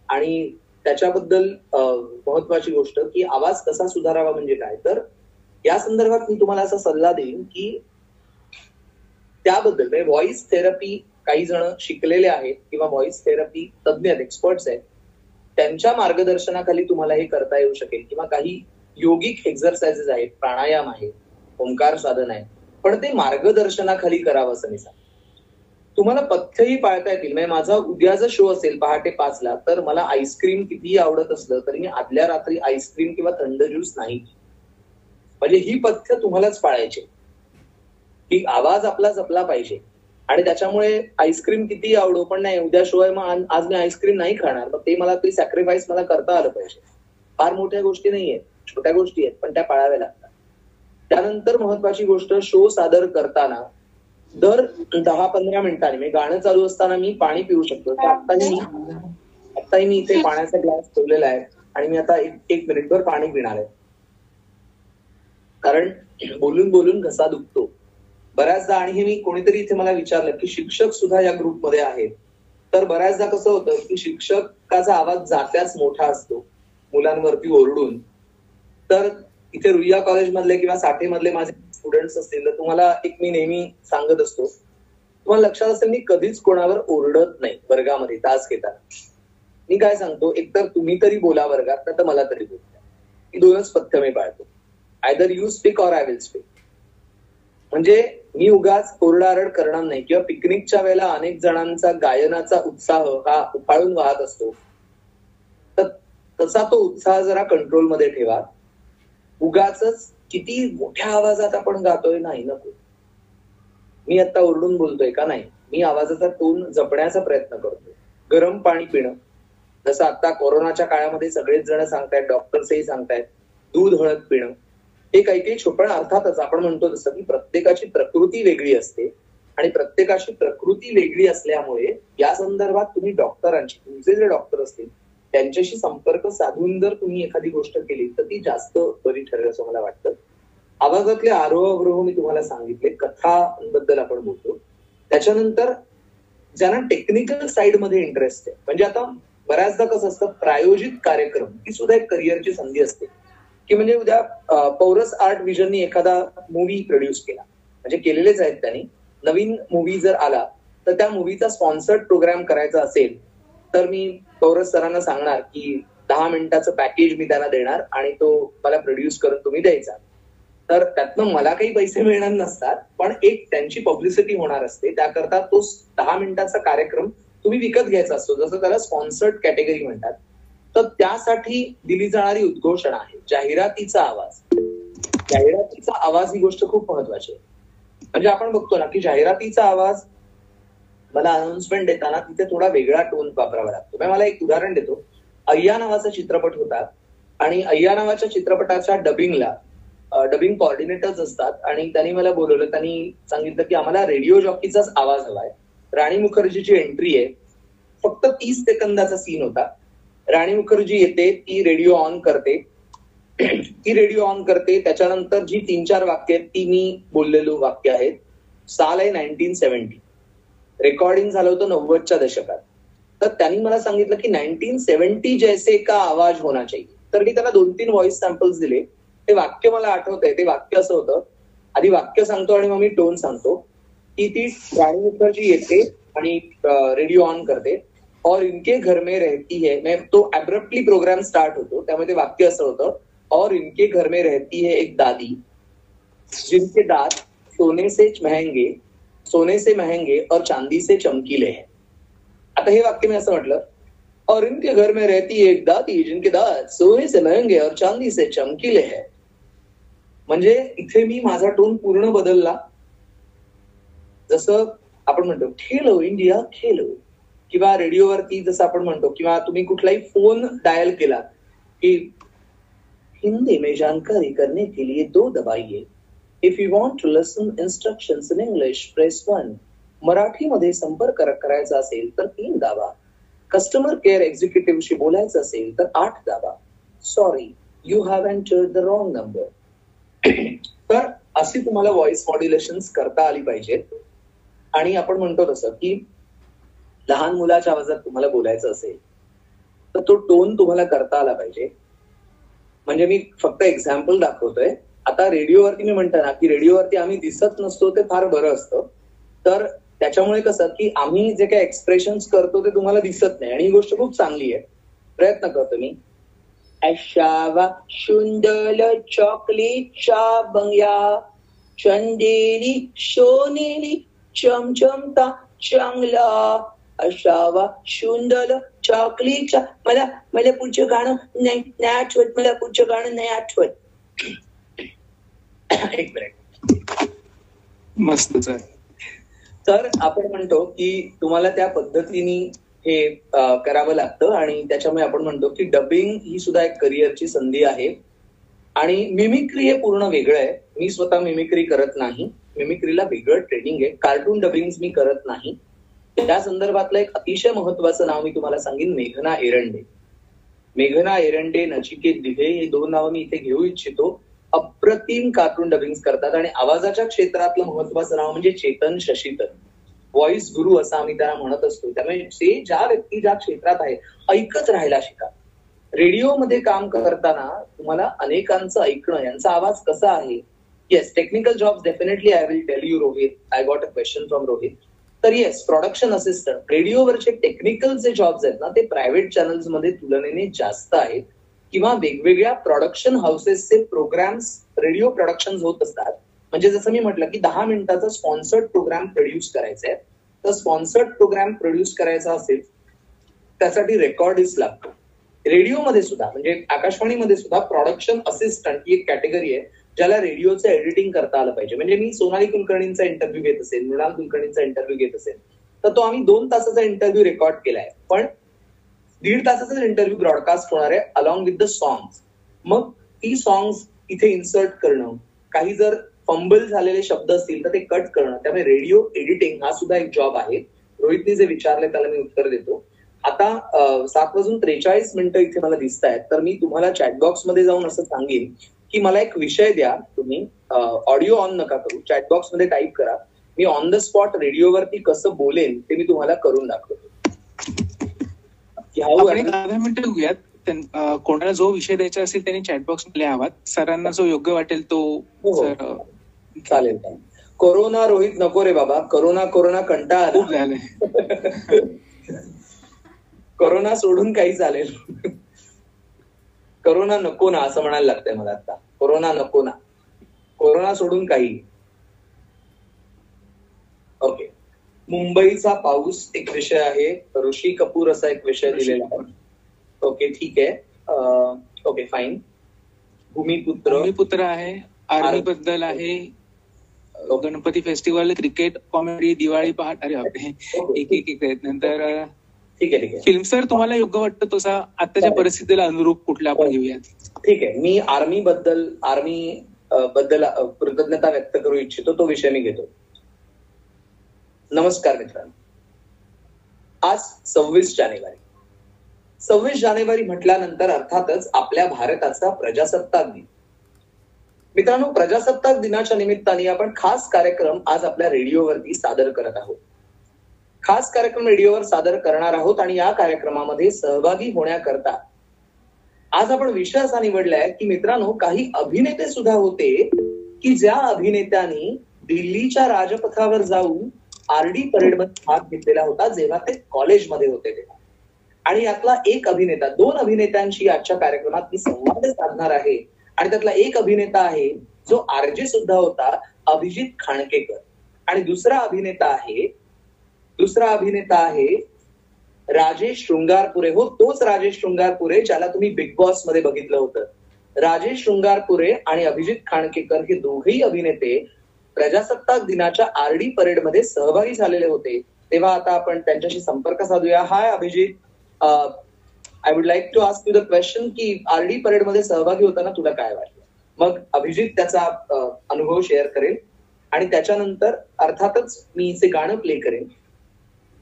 आणि त्याच्याबद्दल महत्वाची गोष्ट की आवाज कसा सुधारावा म्हणजे काय, तर या संदर्भात मी तुम्हाला असा सल्ला देईन की त्याबद्दल म्हणजे व्हॉइस थेरपी काही जण शिकलेले आहेत किंवा व्हॉइस थेरपी तज्ञ आहेत, एक्सपर्ट्स आहेत, त्यांच्या मार्गदर्शनाखाली तुम्हाला हे करता येऊ शकेल. किंवा काही योगिक एक्झरसाइजेस आहेत, प्राणायाम आहे, ओंकार साधन आहे, पण ते मार्गदर्शनाखाली करावं असं मी सांगतो. तुम्हाला पथ्यही पाळता येतील. म्हणजे माझा उद्या जर शो असेल पहाटे 5ला, तर मला आईस्क्रीम कितीही आवडत असलं तरी मी आदल्या रात्री आईस्क्रीम किंवा थंड ज्यूस नाही. म्हणजे ही पथ्य तुम्हालाच पाळायची की आवाज आपला जपला पाहिजे. आणि त्याच्यामुळे आईस्क्रीम कितीही आवडो, पण नाही उद्या शो आहे मग आज मी आईस्क्रीम नाही खाणार, मग ते मला ते सॅक्रिफाईस मला करता आलं पाहिजे. फार मोठ्या गोष्टी नाहीयेत, छोट्या गोष्टी आहेत, पण त्या पाळाव्या लागतात. त्यानंतर महत्वाची गोष्ट, शो सादर करताना दर 10-15 मिनिटांनी म्हणजे गाणं चालू असताना मी पाणी पिऊ शकतो. तर आत्ताही मी इथे पाण्याचा ग्लास ठेवलेला आहे आणि मी आता एक मिनिटभर पाणी पिणार आहे, कारण बोलून बोलून घसा दुखतो बऱ्याचदा. आणि हे मी कोणीतरी इथे मला विचारलं की शिक्षक सुद्धा या ग्रुपमध्ये आहेत, तर बऱ्याचदा कसं होतं की शिक्षकाचा आवाज जात्याच मोठा असतो मुलांवरती ओरडून. तर इथे रुईया कॉलेजमधले किंवा साठेमधले माझे स्टुडंट्स असतील तर तुम्हाला एक मी नेहमी सांगत असतो, तुम्हाला लक्षात असेल मी कधीच कोणावर ओरडत नाही वर्गामध्ये तास घेताना. मी काय सांगतो, एकतर तुम्ही तरी बोला वर्गात, तर मला तरी बोलता. ही दोनच पथ्य मी पाळतो. Either you speak or I will speak. म्हणजे मी उगाच ओरडारड करणार नाही. किंवा पिकनिकच्या वेळेला अनेक जणांचा गायनाचा उत्साह हा उफाळून वाहत असतो, तर तसा तो उत्साह जरा कंट्रोलमध्ये ठेवा. उगाच किती मोठ्या आवाजात आपण गातोय, नाही नको. मी आता ओरडून बोलतोय का, नाही. मी आवाजाचा टोन जपण्याचा प्रयत्न करतोय. गरम पाणी पिणं, जसं आता कोरोनाच्या काळामध्ये सगळेच जण सांगतायत, डॉक्टर्सही सांगतायत, दूध हळद पिणं. हे काही काही छोपण अर्थातच आपण म्हणतो तसं की प्रत्येकाची प्रकृती वेगळी असते आणि प्रत्येकाची प्रकृती वेगळी असल्यामुळे या संदर्भात तुम्ही डॉक्टरांची, तुमचे जे डॉक्टर असतील त्यांच्याशी संपर्क साधून जर तुम्ही एखादी गोष्ट केली तर ती जास्त बरी ठरेल असं मला वाटतं. आवाजातले आरोह अवरोह मी तुम्हाला सांगितले, कथांबद्दल आपण बोलतो. त्याच्यानंतर ज्यांना टेक्निकल साईडमध्ये इंटरेस्ट आहे, म्हणजे आता बऱ्याचदा कसं असतं, प्रायोजित कार्यक्रम ही सुद्धा एक करिअरची संधी असते. की म्हणजे उद्या पौरस आर्ट विजननी एखादा मूवी प्रोड्यूस केला, म्हणजे केलेलेच आहेत त्यांनी, नवीन मूवी जर आला तर त्या मूवीचा स्पॉन्सर्ड प्रोग्राम करायचा असेल तर मी पौरस सरांना सांगणार की 10 मिनिटाचं पॅकेज मी त्यांना देणार आणि तो मला प्रोड्यूस करून तुम्ही द्यायचा. तर त्यातनं मला काही पैसे मिळणार नसतात, पण एक त्यांची पब्लिसिटी होणार असते. त्याकरता तो 10 मिनिटाचा कार्यक्रम तुम्ही विकत घ्यायचा असतो, जसं त्याला स्पॉन्सर्ड कॅटेगरी म्हणतात. तर त्यासाठी दिली जाणारी उद्घोषणा आहे जाहिरातीचा आवाज. जाहिरातीचा आवाज ही गोष्ट खूप महत्वाची आहे. म्हणजे आपण बघतो ना की जाहिरातीचा आवाज मला अनाउन्समेंट देताना तिथे थोडा वेगळा टोन वापरावा लागतो. मला एक उदाहरण देतो. अय्या नावाचा चित्रपट होता आणि अय्या नावाच्या चित्रपटाच्या डबिंगला डबिंग कोऑर्डिनेटर्स असतात आणि त्यांनी मला बोलवलं. त्यांनी सांगितलं की आम्हाला रेडिओ जॉकीचाच आवाज हवाय. राणी मुखर्जीची एंट्री आहे, फक्त 30 सेकंदाचा सीन होता. राणी मुखर्जी येते, ती रेडिओ ऑन करते, त्याच्यानंतर जी 3-4 वाक्य आहेत ती मी बोललेलो वाक्य आहेत. साल आहे 1970, रेकॉर्डिंग झालं होतं 90च्या दशकात. तर त्यांनी मला सांगितलं की 1970 जैसे का आवाज होना चाहिए. तर मी त्याला 2-3 व्हॉइस सॅम्पल्स दिले. ते वाक्य मला आठवतंय. ते वाक्य असं होतं, आधी वाक्य सांगतो आणि मग मी टोन सांगतो की ती राणी मुखर्जी येते आणि रेडिओ ऑन करते, और इनके घर में रहती है. मैं तो अब्रप्टली प्रोग्राम स्टार्ट होतो, त्यामध्ये वाक्य असं होतं, और इनके घर में रहती है एक दादी जिनके दांत सोने से महंगे और चांदी से चमकीले हैं. आता हे वाक्य मी असं म्हटलं, और इनके घर में रहती है एक दादी जिनके दांत सोने से महंगे और चांदी से चमकीले हैं. म्हणजे इथे मी माझा टोन पूर्ण बदलला. जसं आपण म्हणतो खेलो इंडिया खेलो, किंवा रेडिओवरती जसं आपण म्हणतो, किंवा तुम्ही कुठलाही फोन डायल केला की हिंदी में जानकारी करने के लिए 2 दबाइए. If you want to listen instructions in English press 1. मराठीमध्ये संपर्क करायचा असेल तर 3 दाबा. कस्टमर केअर एक्झिक्युटिव्हशी बोलायचं असेल तर 8 दाबा. Sorry, you have entered the wrong number. तर अशी तुम्हाला व्हॉइस मॉड्युलेशन करता आली पाहिजेत. आणि आपण म्हणतो तसं की लहान मुलाच्या आवाजात तुम्हाला बोलायचं असेल तर तो टोन तुम्हाला करता आला पाहिजे. म्हणजे मी फक्त एक्झाम्पल दाखवतोय. आता रेडिओवरती मी म्हणतो ना की रेडिओवरती आम्ही दिसत नसतो, ते फार बरं असतं. तर त्याच्यामुळे कसं की आम्ही जे काही एक्सप्रेशन्स करतो ते तुम्हाला दिसत नाही, आणि ही गोष्ट खूप चांगली आहे. प्रयत्न करतो मी. अशावा शुंदल चॉकलेटच्या बंगल्या, चंदेली सोनेली चमचमता चांगला. अशावा शुंदल चॉकलेटच्या, मला पुढचं गाणं नाही आठवत, मला पुढचं गाणं नाही आठवत. एक मिनिट.
मस्तच आहे.
तर आपण म्हणतो की तुम्हाला त्या पद्धतीने हे करावं लागतं, आणि त्याच्यामुळे आपण म्हणतो की डबिंग ही सुद्धा एक करिअरची संधी आहे. आणि मिमिक्री हे पूर्ण वेगळं आहे. मी स्वतः मिमिक्री करत नाही. मिमिक्रीला वेगळं ट्रेनिंग आहे. कार्टून डबिंग मी करत नाही. त्या संदर्भातलं एक अतिशय महत्वाचं नाव मी तुम्हाला सांगेन, मेघना एरंडे. मेघना एरंडे, नचिकेत दिघे हे 2 नावं मी इथे घेऊ इच्छितो. अप्रतिम कार्टून डबिंग करतात. आणि आवाजाच्या क्षेत्रातलं महत्वाचं नाव म्हणजे चेतन शशीधर, व्हॉइस गुरु असं आम्ही त्याला म्हणत असतो. त्यामुळे ते ज्या व्यक्ती ज्या क्षेत्रात आहे, ऐकत राहायला शिका. रेडिओमध्ये काम करताना तुम्हाला अनेकांचं ऐकणं, यांचा आवाज कसा आहे. Yes, technical jobs definitely I will tell you Rohit. I got a question from Rohit. तर येस, प्रोडक्शन असिस्टंट, रेडिओवरचे टेक्निकल जे जॉब्स आहेत ना, ते प्रायव्हेट चॅनल्स मध्ये तुलनेने जास्त आहेत, किंवा वेगवेगळ्या प्रोडक्शन हाऊसेसचे प्रोग्राम्स, रेडिओ प्रोडक्शन होत असतात. म्हणजे जसं मी म्हटलं की 10 मिनिटाचा स्पॉन्सर्ड प्रोग्राम प्रोड्यूस करायचा आहे, तर स्पॉन्सर्ड प्रोग्राम प्रोड्यूस करायचा असेल त्यासाठी रेकॉर्डिस्ट लागतो. रेडिओमध्ये सुद्धा, म्हणजे आकाशवाणीमध्ये सुद्धा प्रोडक्शन असिस्टंट ही एक कॅटेगरी आहे ज्याला रेडिओचं एडिटिंग करता आलं पाहिजे. म्हणजे मी सोनाली कुलकर्णींचा इंटरव्ह्यू घेत असेल, मृणाल कुलकर्णींचा इंटरव्ह्यू घेत असेल, तर तो आम्ही 2 तासाचा इंटरव्ह्यू रेकॉर्ड केलाय, पण 1.5 तासाचा इंटरव्ह्यू ब्रॉडकास्ट होणार आहे अलॉंग विथ द सॉंग्स. मग ती सॉंग्स इथे इन्सर्ट करणं, काही जर फंबल झालेले शब्द असतील तर ते कट करणं, त्यामुळे रेडिओ एडिटिंग हा सुद्धा एक जॉब आहे. रोहितने जे विचारले त्याला मी उत्तर देतो. आता 7:43 इथे मला दिसत आहेत, तर मी तुम्हाला चॅटबॉक्स मध्ये जाऊन असं सांगेन की मला एक विषय द्या, तुम्ही ऑडिओ ऑन नका करू, चॅटबॉक्स मध्ये टाईप करा, मी ऑन द स्पॉट रेडिओवरती कसं बोलेन ते मी तुम्हाला करून दाखवतो.
आपण 10 मिनिटं घेऊयात. कोणाला जो विषय द्यायचा असेल त्यांनी चॅटबॉक्स मध्ये लिहावा, सरांना जो योग्य वाटेल तो.
चालेल. कोरोना रोहित नको रे बाबा, कोरोना कंटाळा
खूप झालंय.
कोरोना सोडून काही चालेल, कोरोना नको ना असं म्हणायला लागतंय मला आता. कोरोना नको ना, कोरोना सोडून काही. ओके, मुंबईचा पाऊस एक विषय आहे, ऋषी कपूर असा एक विषय दिलेला आहे. ओके ठीक आहे, ओके फाईन. भूमिपुत्र आहे, आर्मी बद्दल आहे, Ganpati festival, cricket, comedy, Diwali पहाट. अरे बापरे, एक आहेत. नंतर ठीक आहे
फिल्म सर तुम्हाला योग्य वाटतं तसा आताच्या परिस्थितीला अनुरूप कुठला आपण घेऊयात.
ठीक आहे, मी आर्मी बद्दल कृतज्ञता व्यक्त करू इच्छितो, तो विषय मी घेतो. नमस्कार मित्रांनो, आज 26 जानेवारी म्हटल्यानंतर अर्थातच आपल्या भारताचा प्रजासत्ताक दिन. मित्रांनो, प्रजासत्ताक दिनाच्या निमित्ताने आपण खास कार्यक्रम आज आपल्या रेडिओवरती सादर करत आहोत. खास कार्यक्रम रेडिओवर सादर करणार आहोत आणि या कार्यक्रमामध्ये सहभागी होण्याकरता आज आपण विषय असा निवडलाय की मित्रांनो, काही अभिनेते सुद्धा होते की ज्या अभिनेत्यांनी दिल्लीच्या राजपथावर जाऊन आरडी परेडमध्ये भाग घेतलेला होता जेव्हा ते कॉलेजमध्ये होते तेव्हा. आणि यातला एक अभिनेता, 2 अभिनेत्यांशी आजच्या कार्यक्रमात मी संवाद साधणार आहे. आणि त्यातला एक अभिनेता आहे जो आरजे सुद्धा होता, अभिजित खाणकेकर. आणि दुसरा अभिनेता आहे राजेश शृंगारपुरे. हो, तोच राजेश शृंगारपुरे ज्याला तुम्ही बिग बॉस मध्ये बघितलं होतं. राजेश शृंगारपुरे आणि अभिजित खाणकेकर हे दोघेही अभिनेते प्रजासत्ताक दिनाच्या आरडी परेडमध्ये सहभागी झालेले होते. तेव्हा आता आपण त्यांच्याशी संपर्क साधूया. Hi Abhijit, I would like to ask you the question की आरडी परेडमध्ये सहभागी होताना तुला काय वाटलं? मग अभिजित त्याचा अनुभव शेअर करेल आणि त्याच्यानंतर अर्थातच मी इथे गाणं प्ले करेन.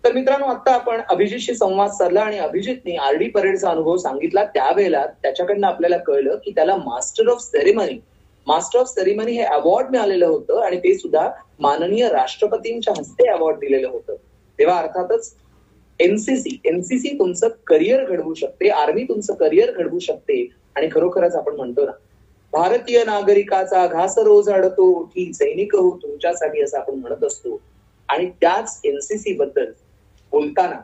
तर मित्रांनो, आता आपण अभिजितशी संवाद साधला आणि अभिजितने आरडी परेडचा अनुभव सांगितला. त्यावेळेला त्याच्याकडनं आपल्याला कळलं की त्याला मास्टर ऑफ सेरेमनी हे अवॉर्ड मिळालेलं होतं आणि ते सुद्धा माननीय राष्ट्रपतींच्या हस्ते अवॉर्ड दिलेलं होतं. तेव्हा अर्थातच एनसीसी तुमचं करिअर घडवू शकते, आर्मी तुमचं करिअर घडवू शकते. आणि खरोखरच आपण म्हणतो ना, भारतीय नागरिकाचा घास रोज अडतो, ठीक सैनिक हो तुमच्यासाठी, असं आपण म्हणत असतो. आणि त्याच एनसीसी बद्दल बोलताना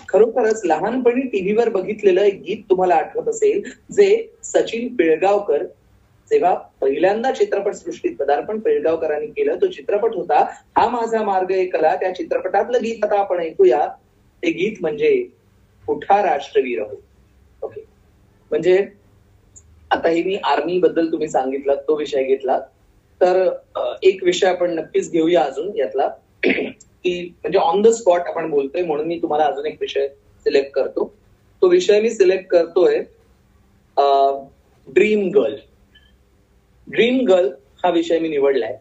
खरोखरच लहानपणी टीव्हीवर बघितलेलं एक गीत तुम्हाला आठवत असेल, जे सचिन पिळगावकर जेव्हा पहिल्यांदा चित्रपट सृष्टीत पदार्पण पिळगावकरांनी केलं, तो चित्रपट होता हा माझा मार्ग एकला. त्या चित्रपटातलं गीत आता आपण ऐकूया. ते गीत म्हणजे उठा राष्ट्रवीर हो. ओके, म्हणजे आता हे मी आर्मी बद्दल तुम्ही सांगितलं, तो विषय घेतला. तर एक विषय आपण नक्कीच घेऊया अजून यातला, की म्हणजे ऑन द स्पॉट आपण बोलतोय म्हणून मी तुम्हाला अजून एक विषय सिलेक्ट करतो. तो विषय मी सिलेक्ट करतोय ड्रीम गर्ल हा विषय मी निवडलाय.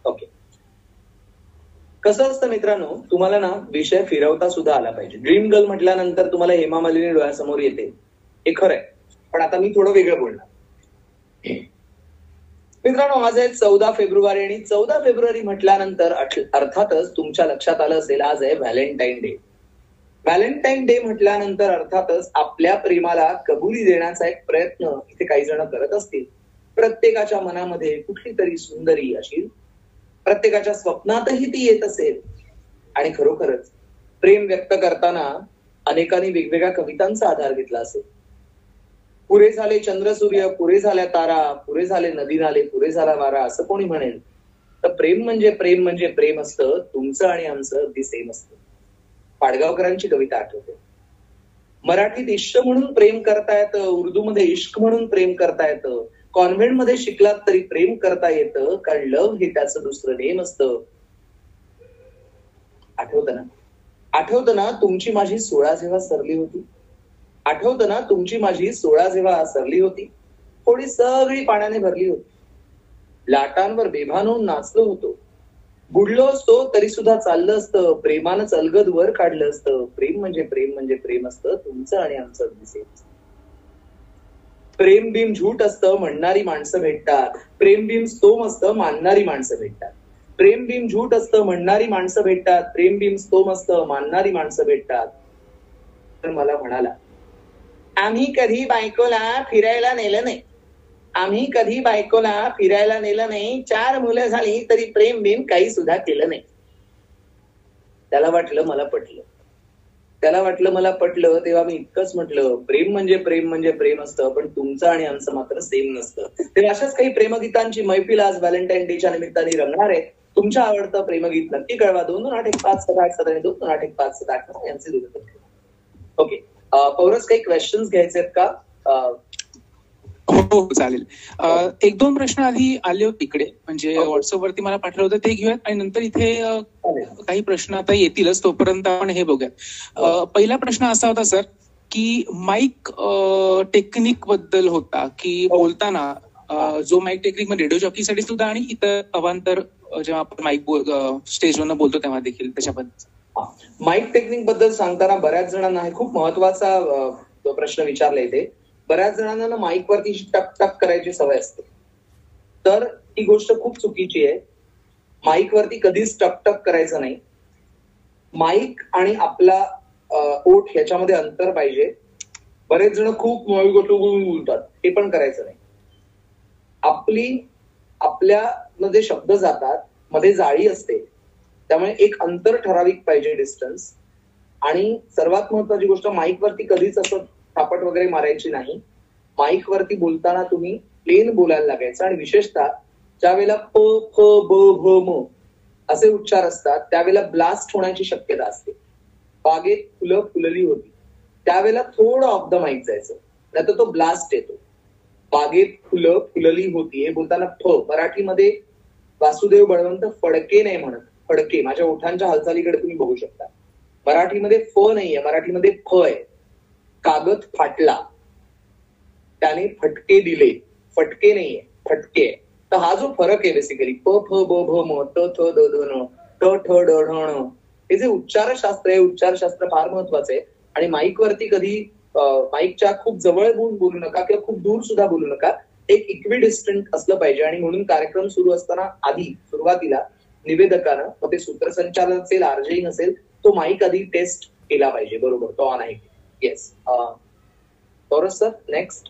ओके, कसं असतं मित्रांनो, तुम्हाला ना विषय फिरवता सुद्धा आला पाहिजे. ड्रीम गर्ल म्हटल्यानंतर तुम्हाला हेमा मालिनी डोळ्यासमोर येते, हे खरंय. पण आता मी थोडं वेगळं बोलणार. मित्रांनो, आज आहे 14 फेब्रुवारी आणि 14 फेब्रुवारी म्हटल्यानंतर अर्थातच तुमच्या लक्षात आलं असेल आज आहे व्हॅलेंटाईन डे. व्हॅलेंटाईन डे म्हटल्यानंतर अर्थातच आपल्या प्रेमाला कबुली देण्याचा एक प्रयत्न इथे काही जण करत असतील. प्रत्येकाच्या मनामध्ये कुठली तरी सुंदरी अशी, प्रत्येकाच्या स्वप्नातही ती येत असेल. आणि खरोखरच प्रेम व्यक्त करताना अनेकांनी वेगवेगळ्या कवितांचा आधार घेतला असेल. पुरे झाले चंद्र सूर्य, पुरे झाल्या तारा, पुरे झाले नदी नाले, पुरे झाला वारा, असं कोणी म्हणेल तर प्रेम म्हणजे प्रेम असतं. तुमचं आणि आमचं अगदी सेम असतं. पाडगावकरांची कविता आठवते. मराठीत इश्क म्हणून प्रेम करता येतं, उर्दूमध्ये इश्क म्हणून प्रेम करता येतं, कॉन्व्हेंटमध्ये शिकलात तरी प्रेम करता येतं, कारण लव्ह हे त्याचं दुसरं नेम असतं. आठवतं ना तुमची माझी 16 जेव्हा सरली होती. आठवतं ना तुमची माझी 16 जेव्हा सरली होती. थोडी सगळी पाण्याने भरली होती. लाटांवर बेभान होऊन नाचलो होतो. बुडलो असतो तरी सुद्धा चाललं असतं. प्रेमानं चलगद वर काढलं असतं. प्रेम म्हणजे प्रेम असतं. तुमचं आणि आमचं अगदी सेम. प्रेम बिम झूट असतं, म्हणणारी माणसं भेटतात. प्रेम बिम स्तोम असतं, मानणारी माणसं भेटतात. प्रेम बिम झूट असतं, म्हणणारी माणसं भेटतात. प्रेम बिम स्तोम असतं, मानणारी माणसं भेटतात. तर मला म्हणाला, आम्ही कधी बायकोला फिरायला नेलं नाही. आम्ही कधी बायकोला फिरायला नेलं नाही. 4 मुलं झाली तरी प्रेम बिम काही सुद्धा केलं नाही. त्याला वाटलं मला पटलं. तेव्हा मी इतकंच म्हटलं, प्रेम म्हणजे प्रेम असतं, पण तुमचं आणि आमचं मात्र सेम नसतं. तेव्हा अशाच काही प्रेमगीतांची मैफिल आज व्हॅलेंटाईन डेच्या निमित्ताने रंगणार आहे. तुमच्या आवडतं प्रेमगीत नक्की कळवा. 228158 यांचे दूर. ओके, पौरस काही क्वेश्चन्स घ्यायचे आहेत का?
हो चालेल. 1-2 प्रश्न आधी आले होते इकडे, म्हणजे व्हॉट्सअप वरती मला पाठवलं होतं, ते घेऊयात. आणि नंतर इथे काही प्रश्न आता येतीलच, तोपर्यंत आपण हे बघूयात. पहिला प्रश्न असा होता सर, की माईक टेक्निक बद्दल होता, की बोलताना जो माईक टेक्निक म्हणजे रेडिओ जॉकीसाठी सुद्धा आणि इतर अवांतर जेव्हा आपण माईक स्टेजवरनं बोलतो तेव्हा देखील त्याच्याबद्दल.
माईक टेक्निक बद्दल सांगताना बऱ्याच जणांना हे खूप महत्वाचा प्रश्न विचारला येते. बऱ्याच जणांना माईक वरती टक टक करायची सवय असते, तर ही गोष्ट खूप चुकीची आहे. माईक वरती कधीच टक टक करायचं नाही. माईक आणि आपला ओठ ह्याच्यामध्ये अंतर पाहिजे. बरेच जण खूप बोलतात, हे पण करायचं नाही. आपल्यामध्ये शब्द जातात, मध्ये जाळी असते, त्यामुळे एक अंतर ठराविक पाहिजे, डिस्टन्स. आणि सर्वात महत्वाची गोष्ट, माईक वरती कधीच असं थापट वगैरे मारायची नाही. माईक वरती बोलताना तुम्ही प्लेन बोलायला लागायचं. आणि विशेषतः ज्या वेळेला प फ ब भ म असे उच्चार असतात, त्यावेळेला ब्लास्ट होण्याची शक्यता असते. बागेत फुलं फुलली होती, त्यावेळेला थोडं ऑफ द माईक जायचं, नाहीतर तो ब्लास्ट येतो. बागेत फुलं फुलली होती हे बोलताना फ, मराठीमध्ये वासुदेव बळवंत फडके नाही म्हणत, फडके. माझ्या ओठांच्या हालचालीकडे तुम्ही बघू शकता. मराठीमध्ये फ नाहीये, मराठीमध्ये फ आहे. कागद फाटला, त्याने फटके दिले, फटके नाहीये, फटके. तर हा जो फरक आहे बेसिकली, प फ ब भ म त थ द ध न ट ठ ड ढ ण, हे जे उच्चारशास्त्र आहे, उच्चारशास्त्र फार महत्वाचं आहे. आणि माईक वरती कधी माईकच्या खूप जवळ बोलू नका किंवा खूप दूर सुद्धा बोलू नका. एक इक्विडिस्टंट असलं पाहिजे. आणि म्हणून कार्यक्रम सुरू असताना आधी सुरुवातीला निवेदकानं, मग ते सूत्रसंचालन असेल, आरजेईंग असेल, तो माईक आधी टेस्ट केला पाहिजे. बरोबर, तो ऑन आहे. Yes, Paurus sir, next.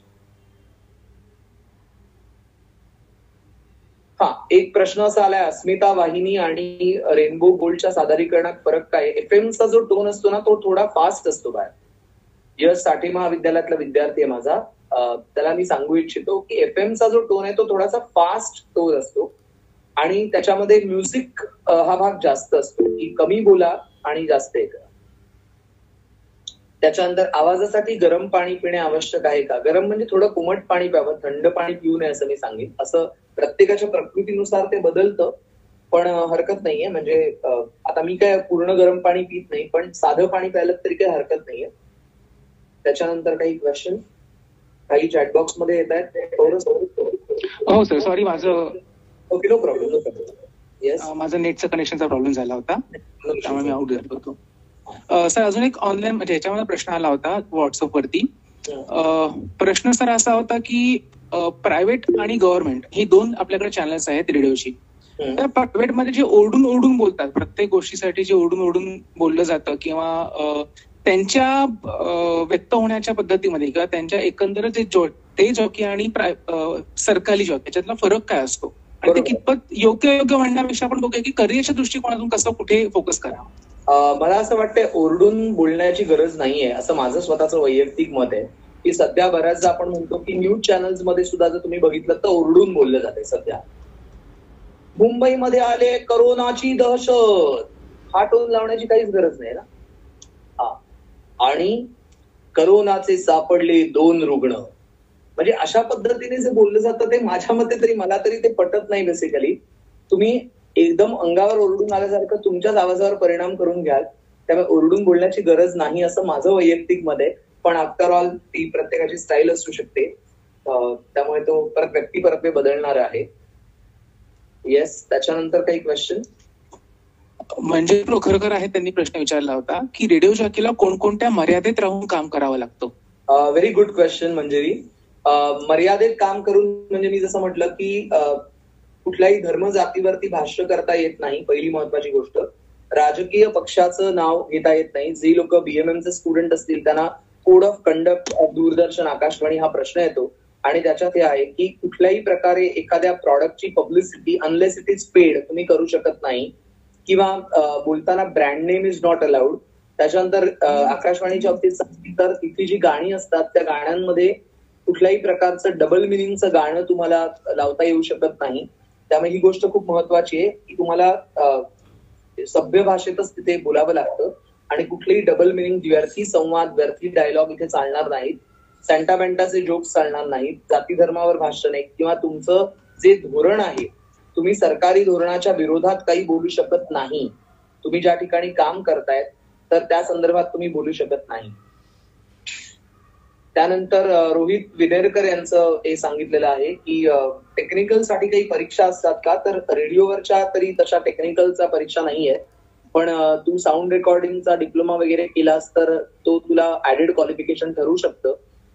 हा, एक प्रश्न असा आलाय, अस्मिता वाहिनी आणि रेनबो गोल्डच्या सादरीकरणात फरक काय? एफएमचा जो टोन असतो ना, तो थोडा फास्ट असतो. बाहेर यश साठे महाविद्यालयातला विद्यार्थी आहे माझा, त्याला मी सांगू इच्छितो की एफएमचा जो टोन आहे तो थोडासा फास्ट टोन असतो. आणि त्याच्यामध्ये म्युझिक हा भाग जास्त असतो, की कमी बोला आणि जास्त हे करा. त्याच्यानंतर आवाजासाठी गरम पाणी पिणे आवश्यक आहे का? गरम म्हणजे थोडं कोमट पाणी प्यावं, थंड पाणी पिऊ नये असं मी सांगेन. असं प्रत्येकाच्या प्रकृतीनुसार ते बदलतं, पण हरकत नाहीये. म्हणजे आता मी काय पूर्ण गरम पाणी पित नाही, पण साधं पाणी प्यायलं तरी काही हरकत नाहीये. त्याच्यानंतर काही क्वेश्चन काही चॅटबॉक्स मध्ये येत आहेत.
हो सर, सॉरी, माझं
ओके, नो प्रॉब्लेम. येस,
माझं नेटचा कनेक्शनचा प्रॉब्लेम झाला होता, त्यामुळे मी आउट झालो होतो. सर, अजून एक ऑनलाईन म्हणजे ह्याच्यामध्ये प्रश्न आला होता व्हॉट्सअप वरती. प्रश्न सर असा होता की प्रायव्हेट आणि गव्हर्नमेंट ही 2 आपल्याकडे चॅनल्स आहेत रेडिओची. तर प्रायव्हेट मध्ये जे ओरडून ओरडून बोलतात, प्रत्येक गोष्टीसाठी जे ओरडून ओरडून बोललं जातं, किंवा त्यांच्या व्यक्त होण्याच्या पद्धतीमध्ये किंवा त्यांच्या एकंदर ते जॉकी आणि सरकारी जॉकी याच्यातला फरक काय असतो, आणि ते कितपत योग्य म्हणण्यापेक्षा आपण बघूया की करिअरच्या दृष्टिकोनातून कसं कुठे फोकस करावं.
मला असं वाटतंय ओरडून बोलण्याची गरज नाहीये, असं माझं स्वतःचं वैयक्तिक मत आहे. की सध्या बऱ्याचदा आपण म्हणतो की न्यूज चॅनल्स मध्ये सुद्धा जर तुम्ही बघितलं तर ओरडून बोललं जाते सध्या. मुंबईमध्ये आले करोनाची दहशत, हा टोन लावण्याची काहीच गरज नाही ना. हा, आणि करोनाचे सापडले 2 रुग्ण, म्हणजे अशा पद्धतीने जे बोललं जातं ते माझ्या मते तरी, मला तरी ते पटत नाही. बेसिकली तुम्ही एकदम अंगावर ओरडून आल्यासारखं तुमच्याच आवाजावर परिणाम करून घ्याल, त्यामुळे ओरडून बोलण्याची गरज नाही असं माझं वैयक्तिक मत आहे. पण आफ्टर ऑल ती प्रत्येकाची स्टाईल असू शकते, त्यामुळे तो परत व्यक्ती परत बदलणार आहे. येस, त्याच्यानंतर काही क्वेश्चन?
म्हणजे खरोखर आहे, त्यांनी प्रश्न विचारला होता की रेडिओ जॉकीला कोणकोणत्या मर्यादेत राहून काम करावं लागतं.
Very good question Manjiri. मर्यादेत काम करून म्हणजे मी जसं म्हटलं की कुठल्याही धर्म जातीवरती भाष्य करता येत नाही, पहिली महत्वाची गोष्ट. राजकीय पक्षाचं नाव घेता येत नाही. जे लोक बीएमएमचे स्टुडंट असतील त्यांना code of conduct of Doordarshan Akashvani हा प्रश्न येतो, आणि त्याच्यात हे आहे की कुठल्याही प्रकारे एखाद्या प्रॉडक्टची publicity unless it is paid तुम्ही करू शकत नाही, किंवा बोलताना brand name is not allowed. त्याच्यानंतर आकाशवाणीच्या बाबतीत तर तिथली जी गाणी असतात त्या गाण्यांमध्ये कुठल्याही प्रकारचं डबल मिनिंगचं गाणं तुम्हाला लावता येऊ शकत नाही. त्यामुळे ही गोष्ट खूप महत्वाची आहे की तुम्हाला सभ्य भाषेतच तिथे बोलावं लागतं, आणि कुठलेही डबल मिनिंग, व्यर्थी संवाद, व्यर्थी डायलॉग इथे चालणार नाहीत. सेंटामेंटाचे जोक्स चालणार नाहीत, जाती धर्मावर भाष्य नाही, किंवा तुमचं जे धोरण आहे तुम्ही सरकारी धोरणाच्या विरोधात काही बोलू शकत नाही. तुम्ही ज्या ठिकाणी काम करतायत तर त्या संदर्भात तुम्ही बोलू शकत नाही. त्यानंतर रोहित विदेरकर यांचं हे सांगितलेलं आहे की टेक्निकल साठी काही परीक्षा असतात का, तर रेडिओवरच्या तरी तशा टेक्निकलचा परीक्षा नाहीये, पण तू साऊंड रेकॉर्डिंगचा डिप्लोमा वगैरे केलास तर तो तुला ऍडेड क्वालिफिकेशन ठरू शकतं.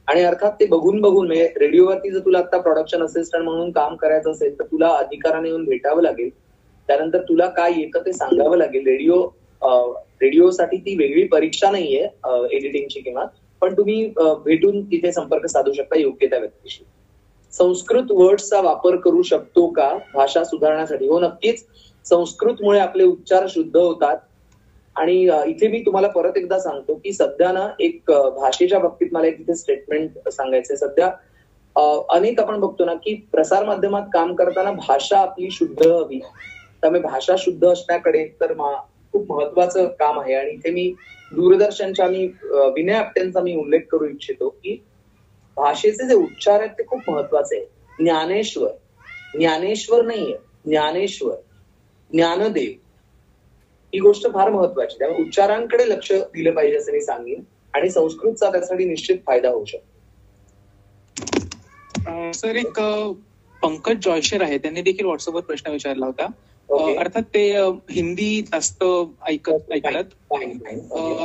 आणि अर्थात ते बघून म्हणजे रेडिओवरती जर तुला आता प्रोडक्शन असिस्टंट म्हणून काम करायचं असेल तर तुला अधिकाराने येऊन भेटावं लागेल. त्यानंतर तुला काय येतं ते सांगावं लागेल. रेडिओसाठी ती वेगळी परीक्षा नाहीये एडिटिंगची किंवा, पण तुम्ही भेटून तिथे संपर्क साधू शकता योग्य त्या व्यक्तीशी. संस्कृत वर्ड्सचा वापर करू शकतो का भाषा सुधारण्यासाठी? हो, नक्कीच. संस्कृतमुळे आपले उच्चार शुद्ध होतात. आणि इथे मी तुम्हाला परत एकदा सांगतो की सध्या ना एक भाषेच्या बाबतीत मला एक इथे स्टेटमेंट सांगायचंय. सध्या अनेक आपण बघतो ना की प्रसार माध्यमात काम करताना भाषा आपली शुद्ध हवी, त्यामुळे भाषा शुद्ध असण्याकडे तर खूप महत्वाचं काम आहे. आणि इथे मी दूरदर्शनच्या विनय आपटेंचा मी उल्लेख करू इच्छितो की भाषेचे जे उच्चार आहेत ते खूप महत्वाचे आहेत. ज्ञानेश्वर नाहीये, ज्ञानेश्वर, ज्ञानदेव, ही गोष्ट फार महत्वाची. त्यामुळे उच्चारांकडे लक्ष दिलं पाहिजे असं मी सांगेन, आणि संस्कृतचा त्यासाठी निश्चित फायदा होऊ शकतो.
सर, एक पंकज जॉयशर आहे, त्यांनी देखील व्हॉट्सअपवर प्रश्न विचारला होता. अर्थात ते हिंदी जास्त ऐकतात.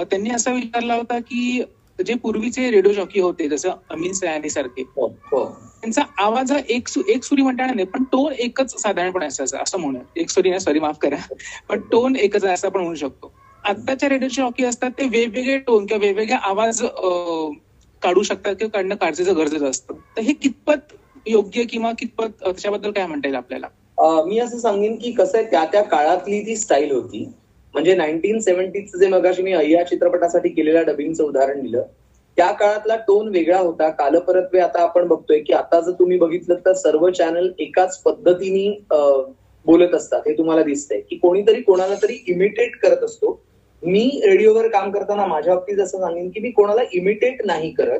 त्यांनी असा विचारला होता की जे पूर्वीचे रेडिओ जॉकी होते जसं अमीन सयानी सारखे, त्यांचा आवाज हा एक सुरी म्हणता नाही, पण टोन एकच साधारणपणे असायचा असं म्हणूया. एक सुरी नाही, सॉरी माफ करा, पण टोन एकच आहे असं आपण म्हणू शकतो. आताच्या रेडिओ जॉकी असतात ते वेगवेगळे टोन किंवा वेगवेगळे आवाज काढू शकतात किंवा काढणं गरजेचं असतं. तर हे कितपत योग्य किंवा कितपत त्याच्याबद्दल काय म्हणता येईल आपल्याला?
मी असं सांगेन की कसं आहे, त्या काळातली ती स्टाईल होती. म्हणजे 1970चं जे मगाशी मी अय्या चित्रपटासाठी केलेल्या डबिंगचं उदाहरण दिलं, त्या काळातला टोन वेगळा होता. कालपरत्वे आता आपण बघतोय की आता जर तुम्ही बघितलं तर सर्व चॅनल एकाच पद्धतीने बोलत असतात. हे तुम्हाला दिसतंय की कोणीतरी कोणाला तरी इमिटेट करत असतो. मी रेडिओवर काम करताना माझ्या बाबतीत असं सांगेन की मी कोणाला इमिटेट नाही करत.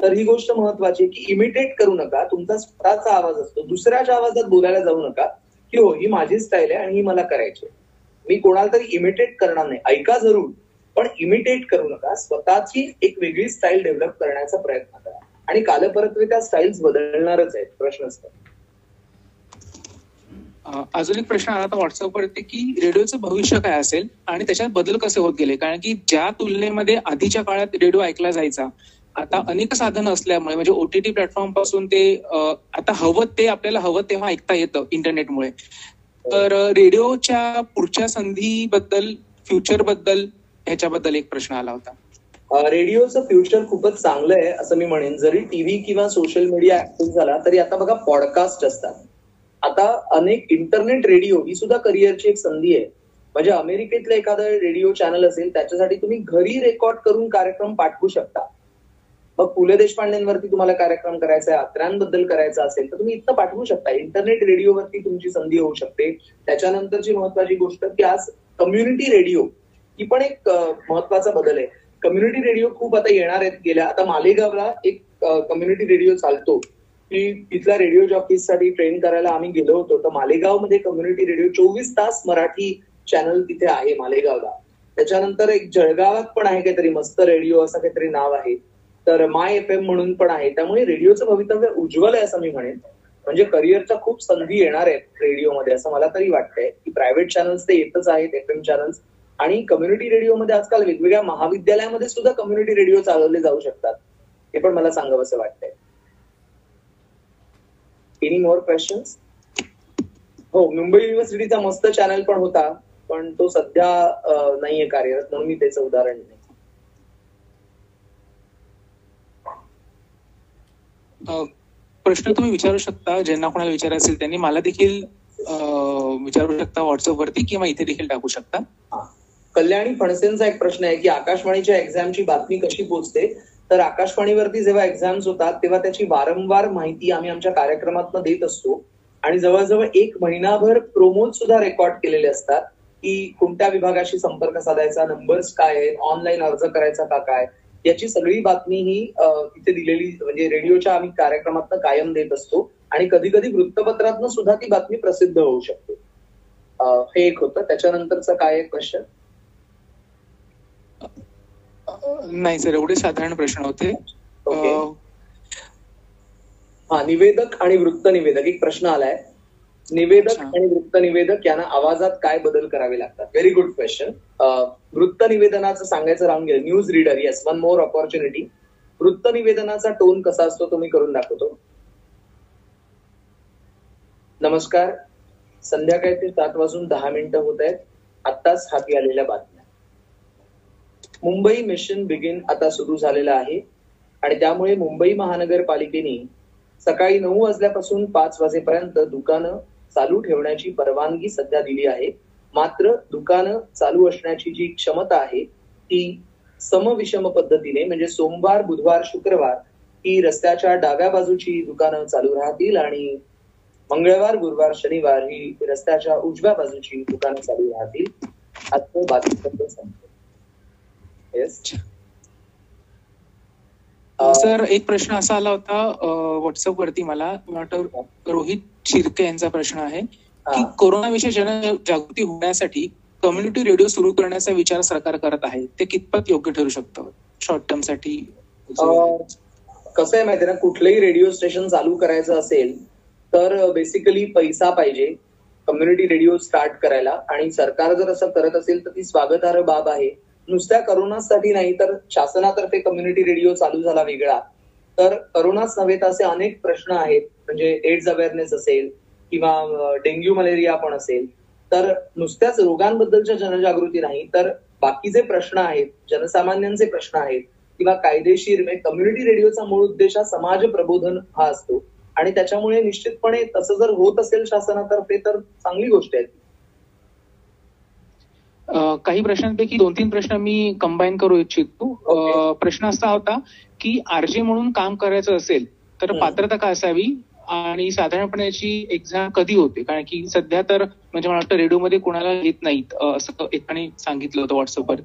तर ही गोष्ट महत्वाची आहे की इमिटेट करू नका. तुमचा स्वतःचा आवाज असतो, दुसऱ्याच्या आवाजात बोलायला जाऊ नका की हो ही माझी स्टाईल आहे आणि ही मला करायची. मी कोणाला तरी इमिटेट करणार नाही. ऐका जरूर, पण इमिटेट करू नका. स्वतःची एक वेगळी स्टाईल डेव्हलप करण्याचा प्रयत्न करा, आणि कालपरत्वे त्या स्टाईल्स बदलणारच आहेत, प्रश्नच नाही.
अजून एक प्रश्न आला होता व्हॉट्सअपवरती की रेडिओचं भविष्य काय असेल आणि त्याच्यात बदल कसे होत गेले. कारण की ज्या तुलनेमध्ये आधीच्या काळात रेडिओ ऐकला जायचा, आता अनेक साधनं असल्यामुळे म्हणजे ओटीटी प्लॅटफॉर्म पासून ते आता आपल्याला हवं तेव्हा ऐकता येतं इंटरनेटमुळे. तर रेडिओच्या पुढच्या संधीबद्दल, फ्युचर बद्दल, ह्याच्याबद्दल एक प्रश्न आला होता.
रेडिओचं फ्युचर खूपच चांगलं आहे असं मी म्हणेन. जरी टीव्ही किंवा सोशल मीडिया ऍक्टिव्ह झाला तरी आता बघा पॉडकास्ट असतात. आता अनेक इंटरनेट रेडिओ ही सुद्धा करिअरची एक संधी आहे. म्हणजे अमेरिकेतलं एखादं रेडिओ चॅनल असेल त्याच्यासाठी तुम्ही घरी रेकॉर्ड करून कार्यक्रम पाठवू शकता. मग पु ल देशपांडेंवरती तुम्हाला कार्यक्रम करायचा आहे, अत्र्यांबद्दल करायचा असेल तर तुम्ही इथं पाठवू शकता. इंटरनेट रेडिओवरती तुमची संधी होऊ शकते. त्याच्यानंतरची महत्वाची गोष्ट की आज कम्युनिटी रेडिओ ही पण एक महत्वाचा बदल आहे. कम्युनिटी रेडिओ खूप आता येणार आहेत. गेल्या आता मालेगावला एक कम्युनिटी रेडिओ चालतो की तिथल्या रेडिओ जॉकीजसाठी ट्रेन करायला आम्ही गेलो होतो. तर मालेगावमध्ये कम्युनिटी रेडिओ 24 तास मराठी चॅनल तिथे आहे मालेगावला. त्याच्यानंतर एक जळगावात पण आहे काहीतरी मस्त रेडिओ असं काहीतरी नाव आहे. तर माय FM म्हणून पण आहे. त्यामुळे रेडिओचं भवितव्य उज्ज्वल आहे असं मी म्हणेन. म्हणजे करिअरच्या खूप संधी येणार आहेत रेडिओमध्ये असं मला तरी वाटतंय की प्रायव्हेट चॅनल्स ते येतच आहेत, FM चॅनल्स, आणि कम्युनिटी रेडिओमध्ये आजकाल वेगवेगळ्या महाविद्यालयामध्ये सुद्धा कम्युनिटी रेडिओ चालवले जाऊ शकतात. हे पण मला सांगावंसं वाटतंय. Any more questions? हो, मुंबई युनिव्हर्सिटीचा मस्त चॅनल पण होता पण तो सध्या नाहीये कार्यरत म्हणून मी त्याचं उदाहरण नाही.
प्रश्न तुम्ही विचारू शकता, ज्यांना कोणाला विचारायचं असेल त्यांनी मला देखील विचारू शकता व्हॉट्सअपवरती किंवा इथे देखील टाकू शकता.
कल्याणी फणसेंचा एक प्रश्न आहे की आकाशवाणीच्या एक्झामची बातमी कशी पोहोचते. तर आकाशवाणीवरती जेव्हा एक्झाम्स होतात तेव्हा त्याची वारंवार माहिती आम्ही आमच्या कार्यक्रमातून देत असतो आणि जवळजवळ 1 महिनाभर प्रोमोज सुद्धा रेकॉर्ड केलेले असतात की कोणत्या विभागाशी संपर्क साधायचा, नंबर्स काय आहेत, ऑनलाईन अर्ज करायचा का काय, याची सगळी बातमी ही तिथे दिलेली म्हणजे रेडिओच्या आम्ही कार्यक्रमातनं कायम देत असतो आणि कधी कधी वृत्तपत्रातनं सुद्धा ती बातमी प्रसिद्ध होऊ शकते. हे एक होतं. त्याच्यानंतरचं काय क्वेश्चन?
नाही सर, एवढे साधारण प्रश्न होते.
हा, निवेदक आणि वृत्त निवेदक एक प्रश्न आलाय. निवेदक आणि वृत्त निवेदक यांना आवाजात काय बदल करावे लागतात? Very good question. वृत्त निवेदनाचं सांगायचं राहून गेलं. News reader, yes, one more opportunity. वृत्त निवेदनाचा टोन कसा असतो तो मी करून दाखवतो. नमस्कार, संध्याकाळचे 7:10 होत आहेत. आत्ताच हाती आलेल्या बातम्या. मुंबई मिशन बिगिन आता सुरू झालेलं आहे आणि त्यामुळे मुंबई महानगरपालिकेने सकाळी 9 वाजल्यापासून 5 वाजेपर्यंत दुकानं चालू ठेवण्याची परवानगी सध्या दिली आहे. मात्र दुकानं चालू असण्याची जी क्षमता आहे ती समविषम पद्धतीने म्हणजे सोमवार, बुधवार, शुक्रवार ही रस्त्याच्या डाव्या बाजूची दुकानं चालू राहतील आणि मंगळवार, गुरुवार, शनिवार ही रस्त्याच्या उजव्या बाजूची दुकानं चालू राहतील. आजचं बातमीपत्र संपलं. येस
सर, एक प्रश्न असा आला होता व्हॉट्सअप वरती, मला वाटतं रोहित शिर्के यांचा प्रश्न आहे की कोरोनाविषयी जनजागृती होण्यासाठी कम्युनिटी रेडिओ सुरू करण्याचा विचार सरकार करत आहे, ते कितपत योग्य ठरू शकतं शॉर्ट टर्म साठी?
कसं आहे माहिती ना, कुठलंही रेडिओ स्टेशन चालू करायचं असेल तर बेसिकली पैसा पाहिजे कम्युनिटी रेडिओ स्टार्ट करायला, आणि सरकार जर असं करत असेल तर ती स्वागतार्ह बाब आहे. नुसत्या करोनासाठी नाही तर शासनातर्फे कम्युनिटी रेडिओ चालू झाला वेगळा तर करोनाच नव्हे तर असे अनेक प्रश्न आहेत. म्हणजे एड्स अवेअरनेस असेल किंवा डेंग्यू मलेरिया पण असेल, तर नुसत्याच रोगांबद्दलच्या जनजागृती नाही तर बाकीचे प्रश्न आहेत, जनसामान्यांचे प्रश्न आहेत किंवा कायदेशीर, कम्युनिटी रेडिओचा मूळ उद्देश हा समाज प्रबोधन हा असतो आणि त्याच्यामुळे निश्चितपणे तसं जर होत असेल शासनातर्फे तर चांगली गोष्ट आहे.
काही प्रश्नांपैकी 2-3 प्रश्न मी कंबाईन करू इच्छितो. प्रश्न असा होता की आरजे म्हणून काम करायचं असेल तर पात्रता काय असावी आणि साधारणपणे याची एक्झाम कधी होते? कारण की सध्या तर म्हणजे मला वाटतं रेडिओमध्ये कोणाला येत नाहीत असं एकाने सांगितलं होतं व्हॉट्सअपवर.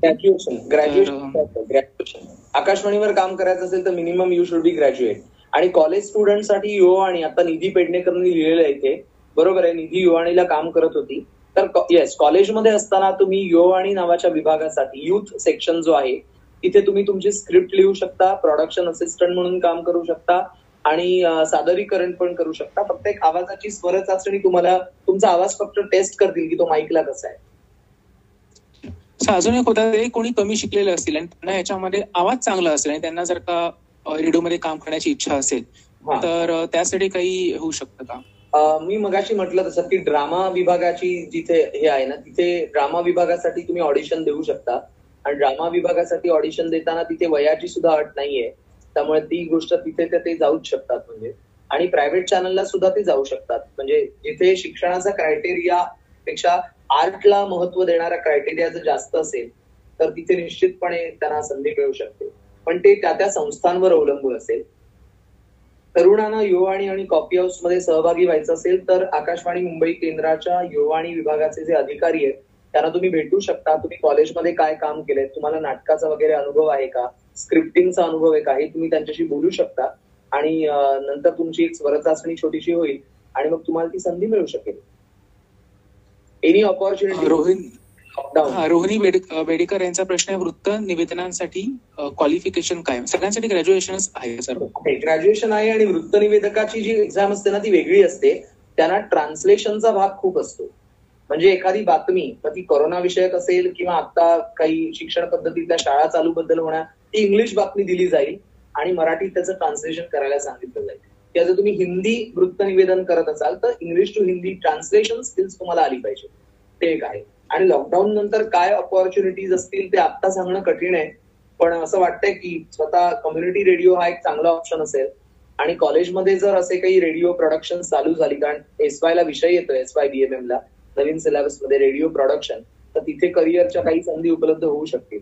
ग्रॅज्युएशन आकाशवाणीवर काम करायचं असेल तर minimum you should be graduate. आणि कॉलेज स्टुडंटसाठी युवावाणी, आता निधी पेडणेकरांनी लिहिलेलं आहे इथे, बरोबर आहे, निधी युवाणीला काम करत होती. तर येस, कॉलेजमध्ये असताना तुम्ही युवावाणी नावाच्या विभागासाठी युथ सेक्शन जो आहे तिथे तुम्ही तुमची स्क्रिप्ट लिहू शकता, प्रोडक्शन असिस्टंट म्हणून काम करू शकता आणि सादरीकरण पण करू शकता. फक्त एक आवाजाची स्वर चाचणी, तुम्हाला तुमचा आवाज फक्त टेस्ट करतील की तो माईकला कसा आहे.
अजून एक होता, कोणी कमी शिकलेले असतील आणि त्यांना याच्यामध्ये आवाज चांगला असेल आणि त्यांना जर का रेडिओमध्ये काम करण्याची इच्छा असेल तर त्यासाठी काही होऊ शकतं का?
मी मगाशी म्हटलं तसं की ड्रामा विभागाची जिथे हे आहे ना तिथे ड्रामा विभागासाठी तुम्ही ऑडिशन देऊ शकता आणि ड्रामा विभागासाठी ऑडिशन देताना तिथे वयाची सुद्धा अट नाहीये. त्यामुळे ती गोष्ट तिथे ते जाऊच शकतात म्हणजे. आणि प्रायव्हेट चॅनलला सुद्धा ते जाऊ शकतात म्हणजे जिथे शिक्षणाचा क्रायटेरिया पेक्षा आर्टला महत्व देणारा क्रायटेरिया जर जास्त असेल तर तिथे निश्चितपणे त्यांना संधी मिळू शकते, पण ते त्या संस्थांवर अवलंबून असेल. तरुणांना युवावाणी आणि कॉफी हाऊस मध्ये सहभागी व्हायचं असेल तर आकाशवाणी मुंबई केंद्राच्या युवावाणी विभागाचे जे अधिकारी आहेत त्यांना तुम्ही भेटू शकता. तुम्ही कॉलेजमध्ये काय काम केलंय, तुम्हाला नाटकाचा वगैरे अनुभव आहे का, स्क्रिप्टिंगचा अनुभव आहे का, हे तुम्ही त्यांच्याशी बोलू शकता आणि नंतर तुमची एक स्वरचाचणी छोटीशी होईल आणि मग तुम्हाला ती संधी मिळू शकेल. Any opportunity.
रोहिणी बेडेकर यांचा प्रश्न आहे, वृत्त निवेदनांसाठी क्वालिफिकेशन काय? सगळ्यांसाठी ग्रॅज्युएशन आहे सर?
ग्रॅज्युएशन आहे आणि वृत्त निवेदकाची जी एक्झाम असते ना ती वेगळी असते. त्यांना ट्रान्सलेशनचा भाग खूप असतो. म्हणजे एखादी बातमी ती कोरोना विषयक असेल किंवा आता काही शिक्षण पद्धतीतल्या शाळा चालू बद्दल होणार, ती इंग्लिश बातमी दिली जाईल आणि मराठीत त्याचं ट्रान्सलेशन करायला सांगितलं जाईल. किंवा जर तुम्ही हिंदी वृत्त निवेदन करत असाल तर English to Hindi translation skills तुम्हाला आली पाहिजे, ते एक आहे. आणि लॉकडाऊन नंतर काय ऑपॉर्च्युनिटीज असतील ते आता सांगणं कठीण आहे, पण असं वाटतंय की स्वतः कम्युनिटी रेडिओ हा एक चांगला ऑप्शन असेल. आणि कॉलेजमध्ये जर असे काही रेडिओ प्रोडक्शन चालू झाली, कारण SY ला विषय येतोय, SY BMM ला नवीन सिलेबस मध्ये रेडिओ प्रोडक्शन, तर तिथे करिअरच्या काही संधी उपलब्ध होऊ शकतील.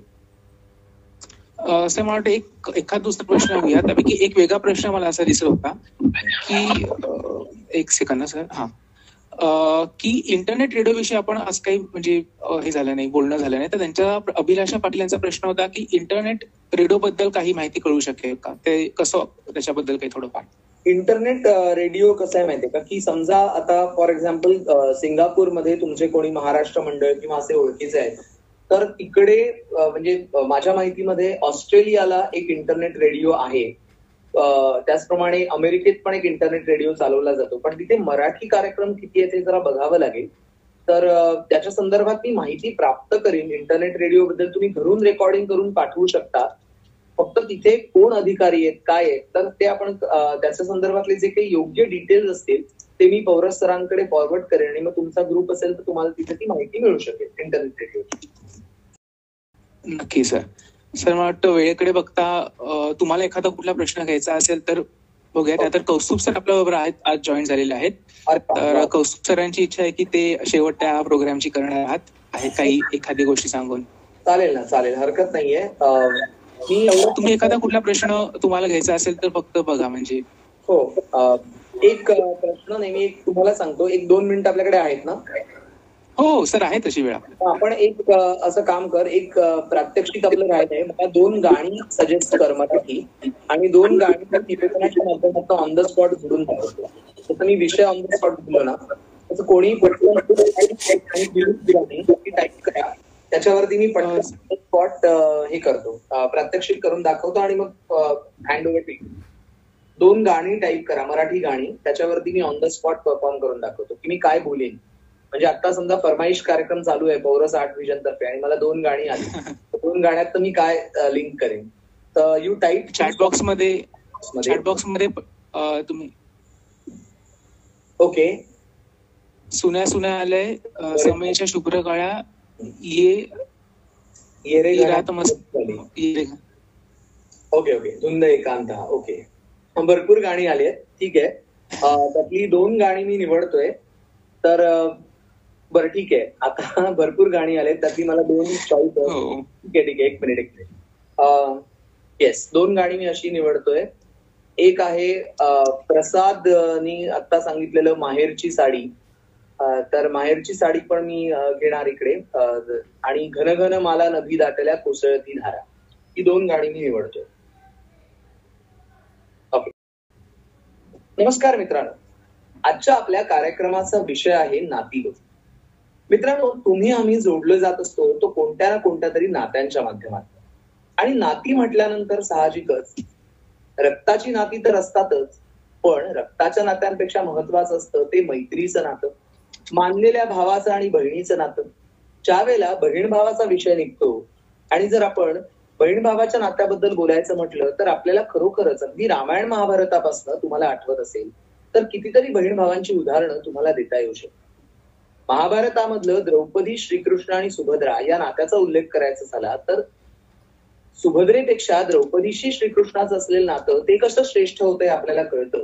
असं मला वाटतं एखाद दुसरा प्रश्न घेऊया. त्यापैकी एक वेगळा प्रश्न मला असा दिसत होता की, एक सेकंद सर, की इंटरनेट रेडिओ विषयी आपण आज काही म्हणजे हे झालं नाही, बोलणं झालं नाही, तर त्यांच्या अभिलाषा पाटील यांचा प्रश्न होता की इंटरनेट रेडिओ बद्दल काही माहिती कळू शकेल का, ते कसं, त्याच्याबद्दल काही थोडंफार.
इंटरनेट रेडिओ कसं आहे माहितीये का, की समजा आता फॉर एक्झाम्पल सिंगापूरमध्ये तुमचे कोणी महाराष्ट्र मंडळ किंवा असे ओळखीचे आहेत, तर तिकडे म्हणजे माझ्या माहितीमध्ये ऑस्ट्रेलियाला एक इंटरनेट रेडिओ आहे. त्याचप्रमाणे अमेरिकेत पण एक इंटरनेट रेडिओ चालवला जातो, पण तिथे मराठी कार्यक्रम किती आहे ते जरा बघावं लागेल. तर त्याच्या संदर्भात मी माहिती प्राप्त करीन. इंटरनेट रेडिओ बद्दल तुम्ही घरून रेकॉर्डिंग करून पाठवू शकता. फक्त तिथे कोण अधिकारी आहेत, काय आहेत, तर ते आपण त्याच्या संदर्भातले जे काही योग्य डिटेल्स असतील ते मी पौरस सरांकडे फॉरवर्ड करेन आणि मग तुमचा ग्रुप असेल तर तुम्हाला तिथे ती माहिती मिळू शकेल इंटरनेट रेडिओची.
नक्की सर. सर मला वाटतं वेळेकडे बघता तुम्हाला एखादा कुठला प्रश्न घ्यायचा असेल तर बघूया. त्यातर कौस्तुभ सर आपल्या बरोबर आहेत, आज जॉईन झालेले आहेत. तर कौस्तुभ सरांची इच्छा आहे की ते शेवटच्या प्रोग्रामची करणार आहात, आहे काही एखादी गोष्टी सांगून.
चालेल ना, चालेल, हरकत नाहीये.
तुम्ही एखादा कुठला प्रश्न तुम्हाला घ्यायचा असेल तर फक्त बघा. म्हणजे
हो, एक प्रश्न नेहमी एक तुम्हाला सांगतो, 1-2 मिनिटं आपल्याकडे आहेत ना?
हो सर, आहे तशी वेळ.
आपण एक असं काम कर, एक प्रात्यक्षिक आपलं राहत आहे, मला 2 गाणी सजेस्ट कर मराठी आणि 2 गाणी निवेदनाच्या माध्यमातून ऑन द स्पॉट जोडून टाकतो. तसं मी विषय ऑन द स्पॉट दिलो ना, तसं कोणी पटकन टाईप करा, त्याच्यावरती मी पटकन स्पॉट हे करतो, प्रात्यक्षिक करून दाखवतो आणि मग हँड ओव्हर टू. 2 गाणी टाईप करा, मराठी गाणी, त्याच्यावरती me on the spot perform करून दाखवतो की मी काय बोलेन. म्हणजे आता समजा फरमाईश कार्यक्रम चालू आहे पौरस आर्ट विजन तर्फे आणि मला 2 गाणी आली, 2 गाण्यात तर मी काय लिंक करेन. तर यू टाईप
चॅटबॉक्स मध्ये तुम्ही
ओके.
सुन्या सुन्या आलंय समयच्या शुभ्र काळ्या ये रे रात मस्त.
ओके ओके, धुंद एकांता. ओके, भरपूर गाणी आली आहेत, ठीक आहे. त्यातली 2 गाणी मी निवडतोय. तर बरं ठीक आहे, आता भरपूर गाणी आलेत, त्यातली मला 2 चॉईस. ठीक आहे, 1 मिनिट. येस, 2 गाणी मी अशी निवडतोय. एक आहे प्रसादनी आता सांगितलेलं माहेरची साडी. तर माहेरची साडी पण मी घेणार इकडे. आणि घन घन माला नभी दाटल्या कोसळती धारा, ही 2 गाणी मी निवडतोय. ओके. नमस्कार मित्रांनो, आजच्या आपल्या कार्यक्रमाचा विषय आहे नाती. मित्रांनो, तुम्ही आम्ही जोडलं जात असतो तो कोणत्या ना कोणत्या तरी नात्यांच्या माध्यमातून. आणि नाती म्हटल्यानंतर साहजिकच रक्ताची नाती तर असतातच, पण रक्ताच्या नात्यांपेक्षा महत्वाचं असतं ते मैत्रीचं नातं, मानलेल्या भावाचं आणि बहिणीचं नातं. ज्या वेळेला बहीण भावाचा विषय निघतो आणि जर आपण बहीण भावाच्या नात्याबद्दल बोलायचं म्हटलं तर आपल्याला खरोखरच अगदी रामायण महाभारतापासून तुम्हाला आठवत असेल तर कितीतरी बहीण भावांची उदाहरणं तुम्हाला देता येऊ शकतात. महाभारतामधलं द्रौपदी, श्रीकृष्ण आणि सुभद्रा या नात्याचा उल्लेख करायचा झाला तर सुभद्रेपेक्षा द्रौपदीशी श्रीकृष्णाचं असलेलं नातं ते कसं श्रेष्ठ होतंय आपल्याला कळतं.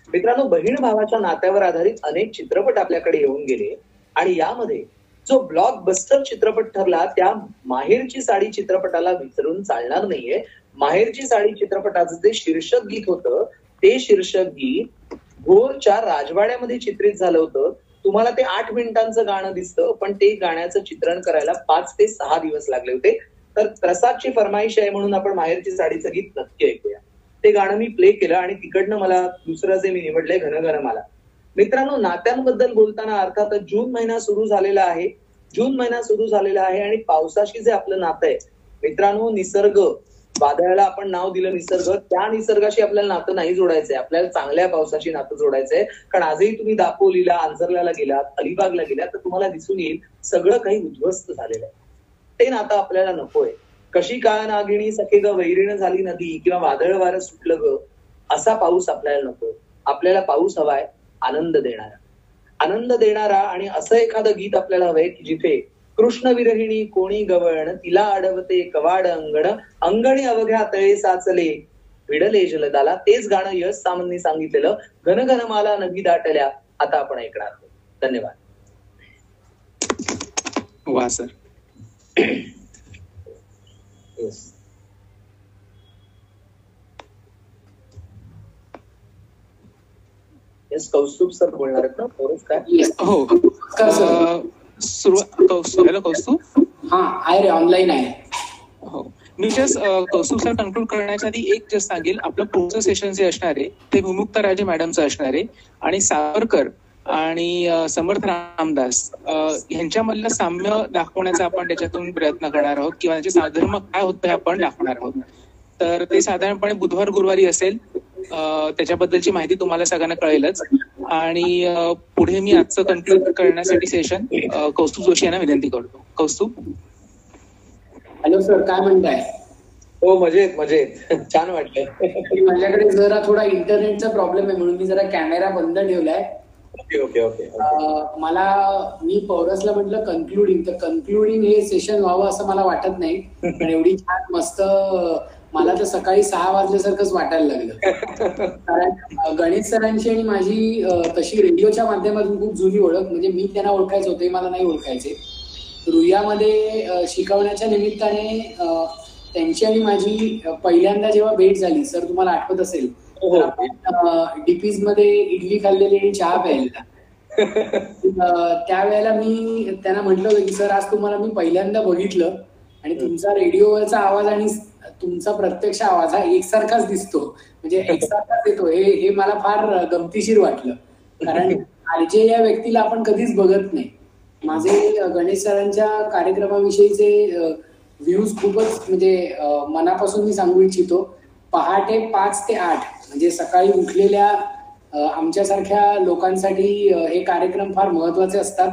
मित्रांनो, बहीण भावाच्या नात्यावर आधारित अनेक चित्रपट आपल्याकडे येऊन गेले आणि यामध्ये जो ब्लॉकबस्टर चित्रपट ठरला त्या माहेरची साडी चित्रपटाला विसरून चालणार नाहीये. माहेरची साडी चित्रपटाचं जे शीर्षक गीत होतं ते शीर्षक गीत भोरच्या राजवाड्यामध्ये चित्रित झालं होतं. तुम्हाला ते 8 मिनिटांचं गाणं दिसतं, पण ते गाण्याचं चित्रण करायला 5 ते 6 दिवस लागले होते. तर प्रसादची फरमाईश आहे म्हणून आपण माहेरची साडीचं गीत नक्की ऐकूया. ते गाणं मी प्ले केलं आणि तिकडनं मला दुसरं जे मी निवडलंय घन मला. मित्रांनो, नात्यांबद्दल बोलताना अर्थातच जून महिना सुरू झालेला आहे. जून महिना सुरू झालेला आहे आणि पावसाशी जे आपलं नातं आहे मित्रांनो, निसर्ग, वादळाला आपण नाव दिलं निसर्ग, त्या निसर्गाशी आपल्याला नातं नाही जोडायचंय, आपल्याला चांगल्या पावसाशी नातं जोडायचंय. कारण आजही तुम्ही दापोलीला, आंजर्ल्याला गेलात, अलिबागला गेलात तर तुम्हाला दिसून येईल सगळं काही उद्ध्वस्त झालेलं आहे. ते नातं आपल्याला नकोय. कशी काळ नागिणी सखे ग वैरीण झाली नदी किंवा वादळ वारं सुटलं ग असा पाऊस आपल्याला नकोय. आपल्याला पाऊस हवाय आनंद देणारा, आनंद देणारा. आणि असं एखादं गीत आपल्याला हवंय की जिथे कृष्ण विरहिणी कोणी गवळण, तिला अडवते कवाड अंगण, अंगणी अवघ्या तळे साचले भिडले जलदाला. तेच गाणं यश सामंतनी सांगितलेलं घन घन माला नदी दाटल्या आता आपण ऐकणार आहोत. धन्यवाद.
वा sir.
Yes. Yes, Kaustubh sir बोलणार आहेत ना? काय?
हो. हॅलो कौस्तुभ.
हा आहे रे, ऑनलाईन आहे.
हो, मी जस्ट कौस्तुभ सर कन्क्लूड करण्याच्या आधी एक जस्ट सांगेल, आपलं पुढचं सेशन जे असणार आहे ते विमुक्त राजे मॅडमचं असणार आहे आणि सावरकर आणि समर्थ रामदास यांच्यामधलं साम्य दाखवण्याचा आपण त्याच्यातून प्रयत्न करणार आहोत किंवा त्याचे साधर्म काय होतं हे आपण दाखवणार आहोत. तर ते साधारणपणे बुधवार गुरुवारी असेल. त्याच्याबद्दलची माहिती तुम्हाला सगळ्यांना कळेलच. आणि पुढे मी आजचं कन्क्लूड करण्यासाठी सेशन कौस्तुभ जोशी यांना विनंती करतो. कौस्तुभ.
हॅलो सर, काय म्हणताय?
हो, मजेत मजेत, छान वाटलंय.
माझ्याकडे जरा थोडा इंटरनेटचा प्रॉब्लेम आहे म्हणून मी जरा कॅमेरा बंद ठेवलाय.
Okay okay okay.
मी पौरसला म्हटलं कन्क्लुडिंग हे सेशन व्हावं असं मला वाटत नाही, पण एवढी छान मस्त मला तर सकाळी 6 वाजल्यासारखंच वाटायला लागलं. कारण गणेश सरांची आणि माझी तशी रेडिओच्या माध्यमातून खूप जुनी ओळख, म्हणजे मी त्यांना ओळखायचं होते, मला नाही ओळखायचे. रुईयामध्ये शिकवण्याच्या निमित्ताने त्यांची आणि माझी पहिल्यांदा जेव्हा भेट झाली, सर तुम्हाला आठवत असेल, डीपीज मध्ये इडली खाल्लेली आणि चहा प्यायला. त्यावेळेला मी त्यांना म्हटलं होतं की सर आज तुम्हाला मी पहिल्यांदा बघितलं आणि तुमचा रेडिओवरचा आवाज आणि तुमचा प्रत्यक्ष आवाज हा एकसारखाच दिसतो, म्हणजे एकसारखाच येतो. हे मला फार गमतीशीर वाटलं, कारण आरजे या व्यक्तीला आपण कधीच बघत नाही. माझे गणेश सरांच्या कार्यक्रमाविषयीचे व्ह्यूज खूपच, म्हणजे मनापासून मी सांगू इच्छितो. पहाटे 5 ते 8 म्हणजे सकाळी उठलेल्या आमच्यासारख्या लोकांसाठी हे कार्यक्रम फार महत्वाचे असतात.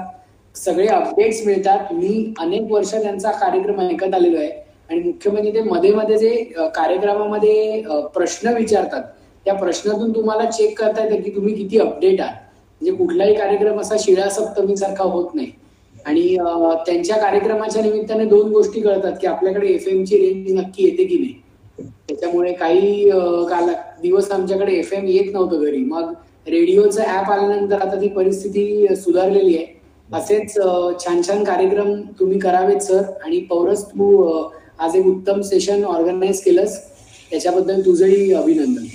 सगळे अपडेट्स मिळतात. मी अनेक वर्ष त्यांचा कार्यक्रम ऐकत आलेलो आहे आणि मुख्य म्हणजे ते मध्ये मध्ये जे कार्यक्रमामध्ये प्रश्न विचारतात त्या प्रश्नातून तुम्हाला चेक करता येतं की तुम्ही किती अपडेट आहात. म्हणजे कुठलाही कार्यक्रम असा शिळा सप्तमी सारखा होत नाही. आणि त्यांच्या कार्यक्रमाच्या निमित्ताने 2 गोष्टी कळतात की आपल्याकडे FM ची रेंज नक्की येते की नाही. त्याच्यामुळे काही दिवस आमच्याकडे FM येत नव्हतं घरी, मग रेडिओचं ऍप आल्यानंतर आता ती परिस्थिती सुधारलेली आहे. असेच छान छान कार्यक्रम तुम्ही करावेत सर. आणि पौरस, तू आज एक उत्तम सेशन ऑर्गनाईज केलंस, त्याच्याबद्दल तुझंही अभिनंदन.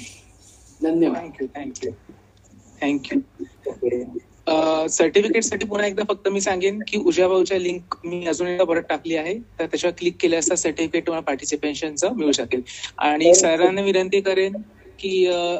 धन्यवाद.
थँक्यू. सर्टिफिकेटसाठी पुन्हा एकदा फक्त मी सांगेन की उजाभाऊच्या लिंक मी अजून एकदा परत टाकली आहे, तर त्याच्यावर क्लिक केलं असता सर्टिफिकेट तुम्हाला पार्टिसिपेशनचं मिळू शकेल. आणि सरांना विनंती करेन की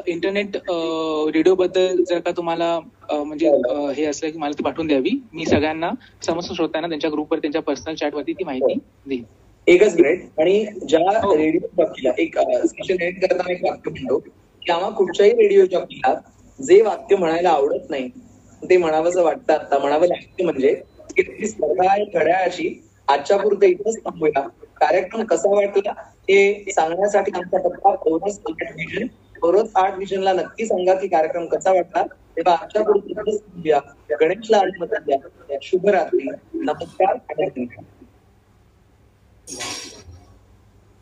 इंटरनेट रेडिओ बद्दल जर का तुम्हाला म्हणजे हे असलं की मला ती पाठवून द्यावी. मी सगळ्यांना, समस्त श्रोत्यांना त्यांच्या ग्रुपवर, त्यांच्या पर्सनल चॅटवरती ती माहिती देईन.
एकच मिनिट. आणि ज्या रेडिओ जॉकीला एक सेशन एंड करताना एक वाक्य म्हणतो की आम्हा कुठच्याही रेडिओ जॉकीला जे वाक्य म्हणायला आवडत नाही ते म्हणावंसं वाटतं, आता म्हणावं लागतं, म्हणजे की स्पर्धा आहे घड्याळाची. आजच्या पुरते इथंच थांबूया. कार्यक्रम कसा वाटला हे सांगण्यासाठी आमचा पत्ता पौरस 8 विजनला नक्की सांगा की कार्यक्रम कसा वाटला. तेव्हा आजच्या पुरते इथंच थांबूया. गणेशला अनुमती द्या. शुभरात्री. नमस्कार.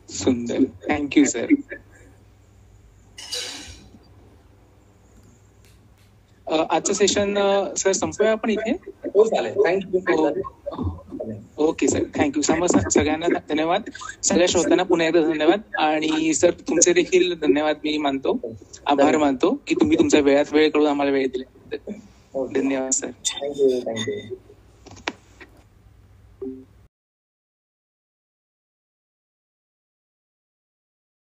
सुंदर. Thank you sir. आजचं सेशन सर संपूया आपण इथे.
हो चालेल. थँक्यू.
ओके सर, थँक्यू सगळ्यांना धन्यवाद. सगळ्या श्रोत्यांना पुन्हा एकदा धन्यवाद. आणि सर तुमचे देखील धन्यवाद मी मानतो, आभार मानतो की तुम्ही तुमच्या वेळात वेळ करून आम्हाला वेळ दिला. धन्यवाद सर.
थँक्यू.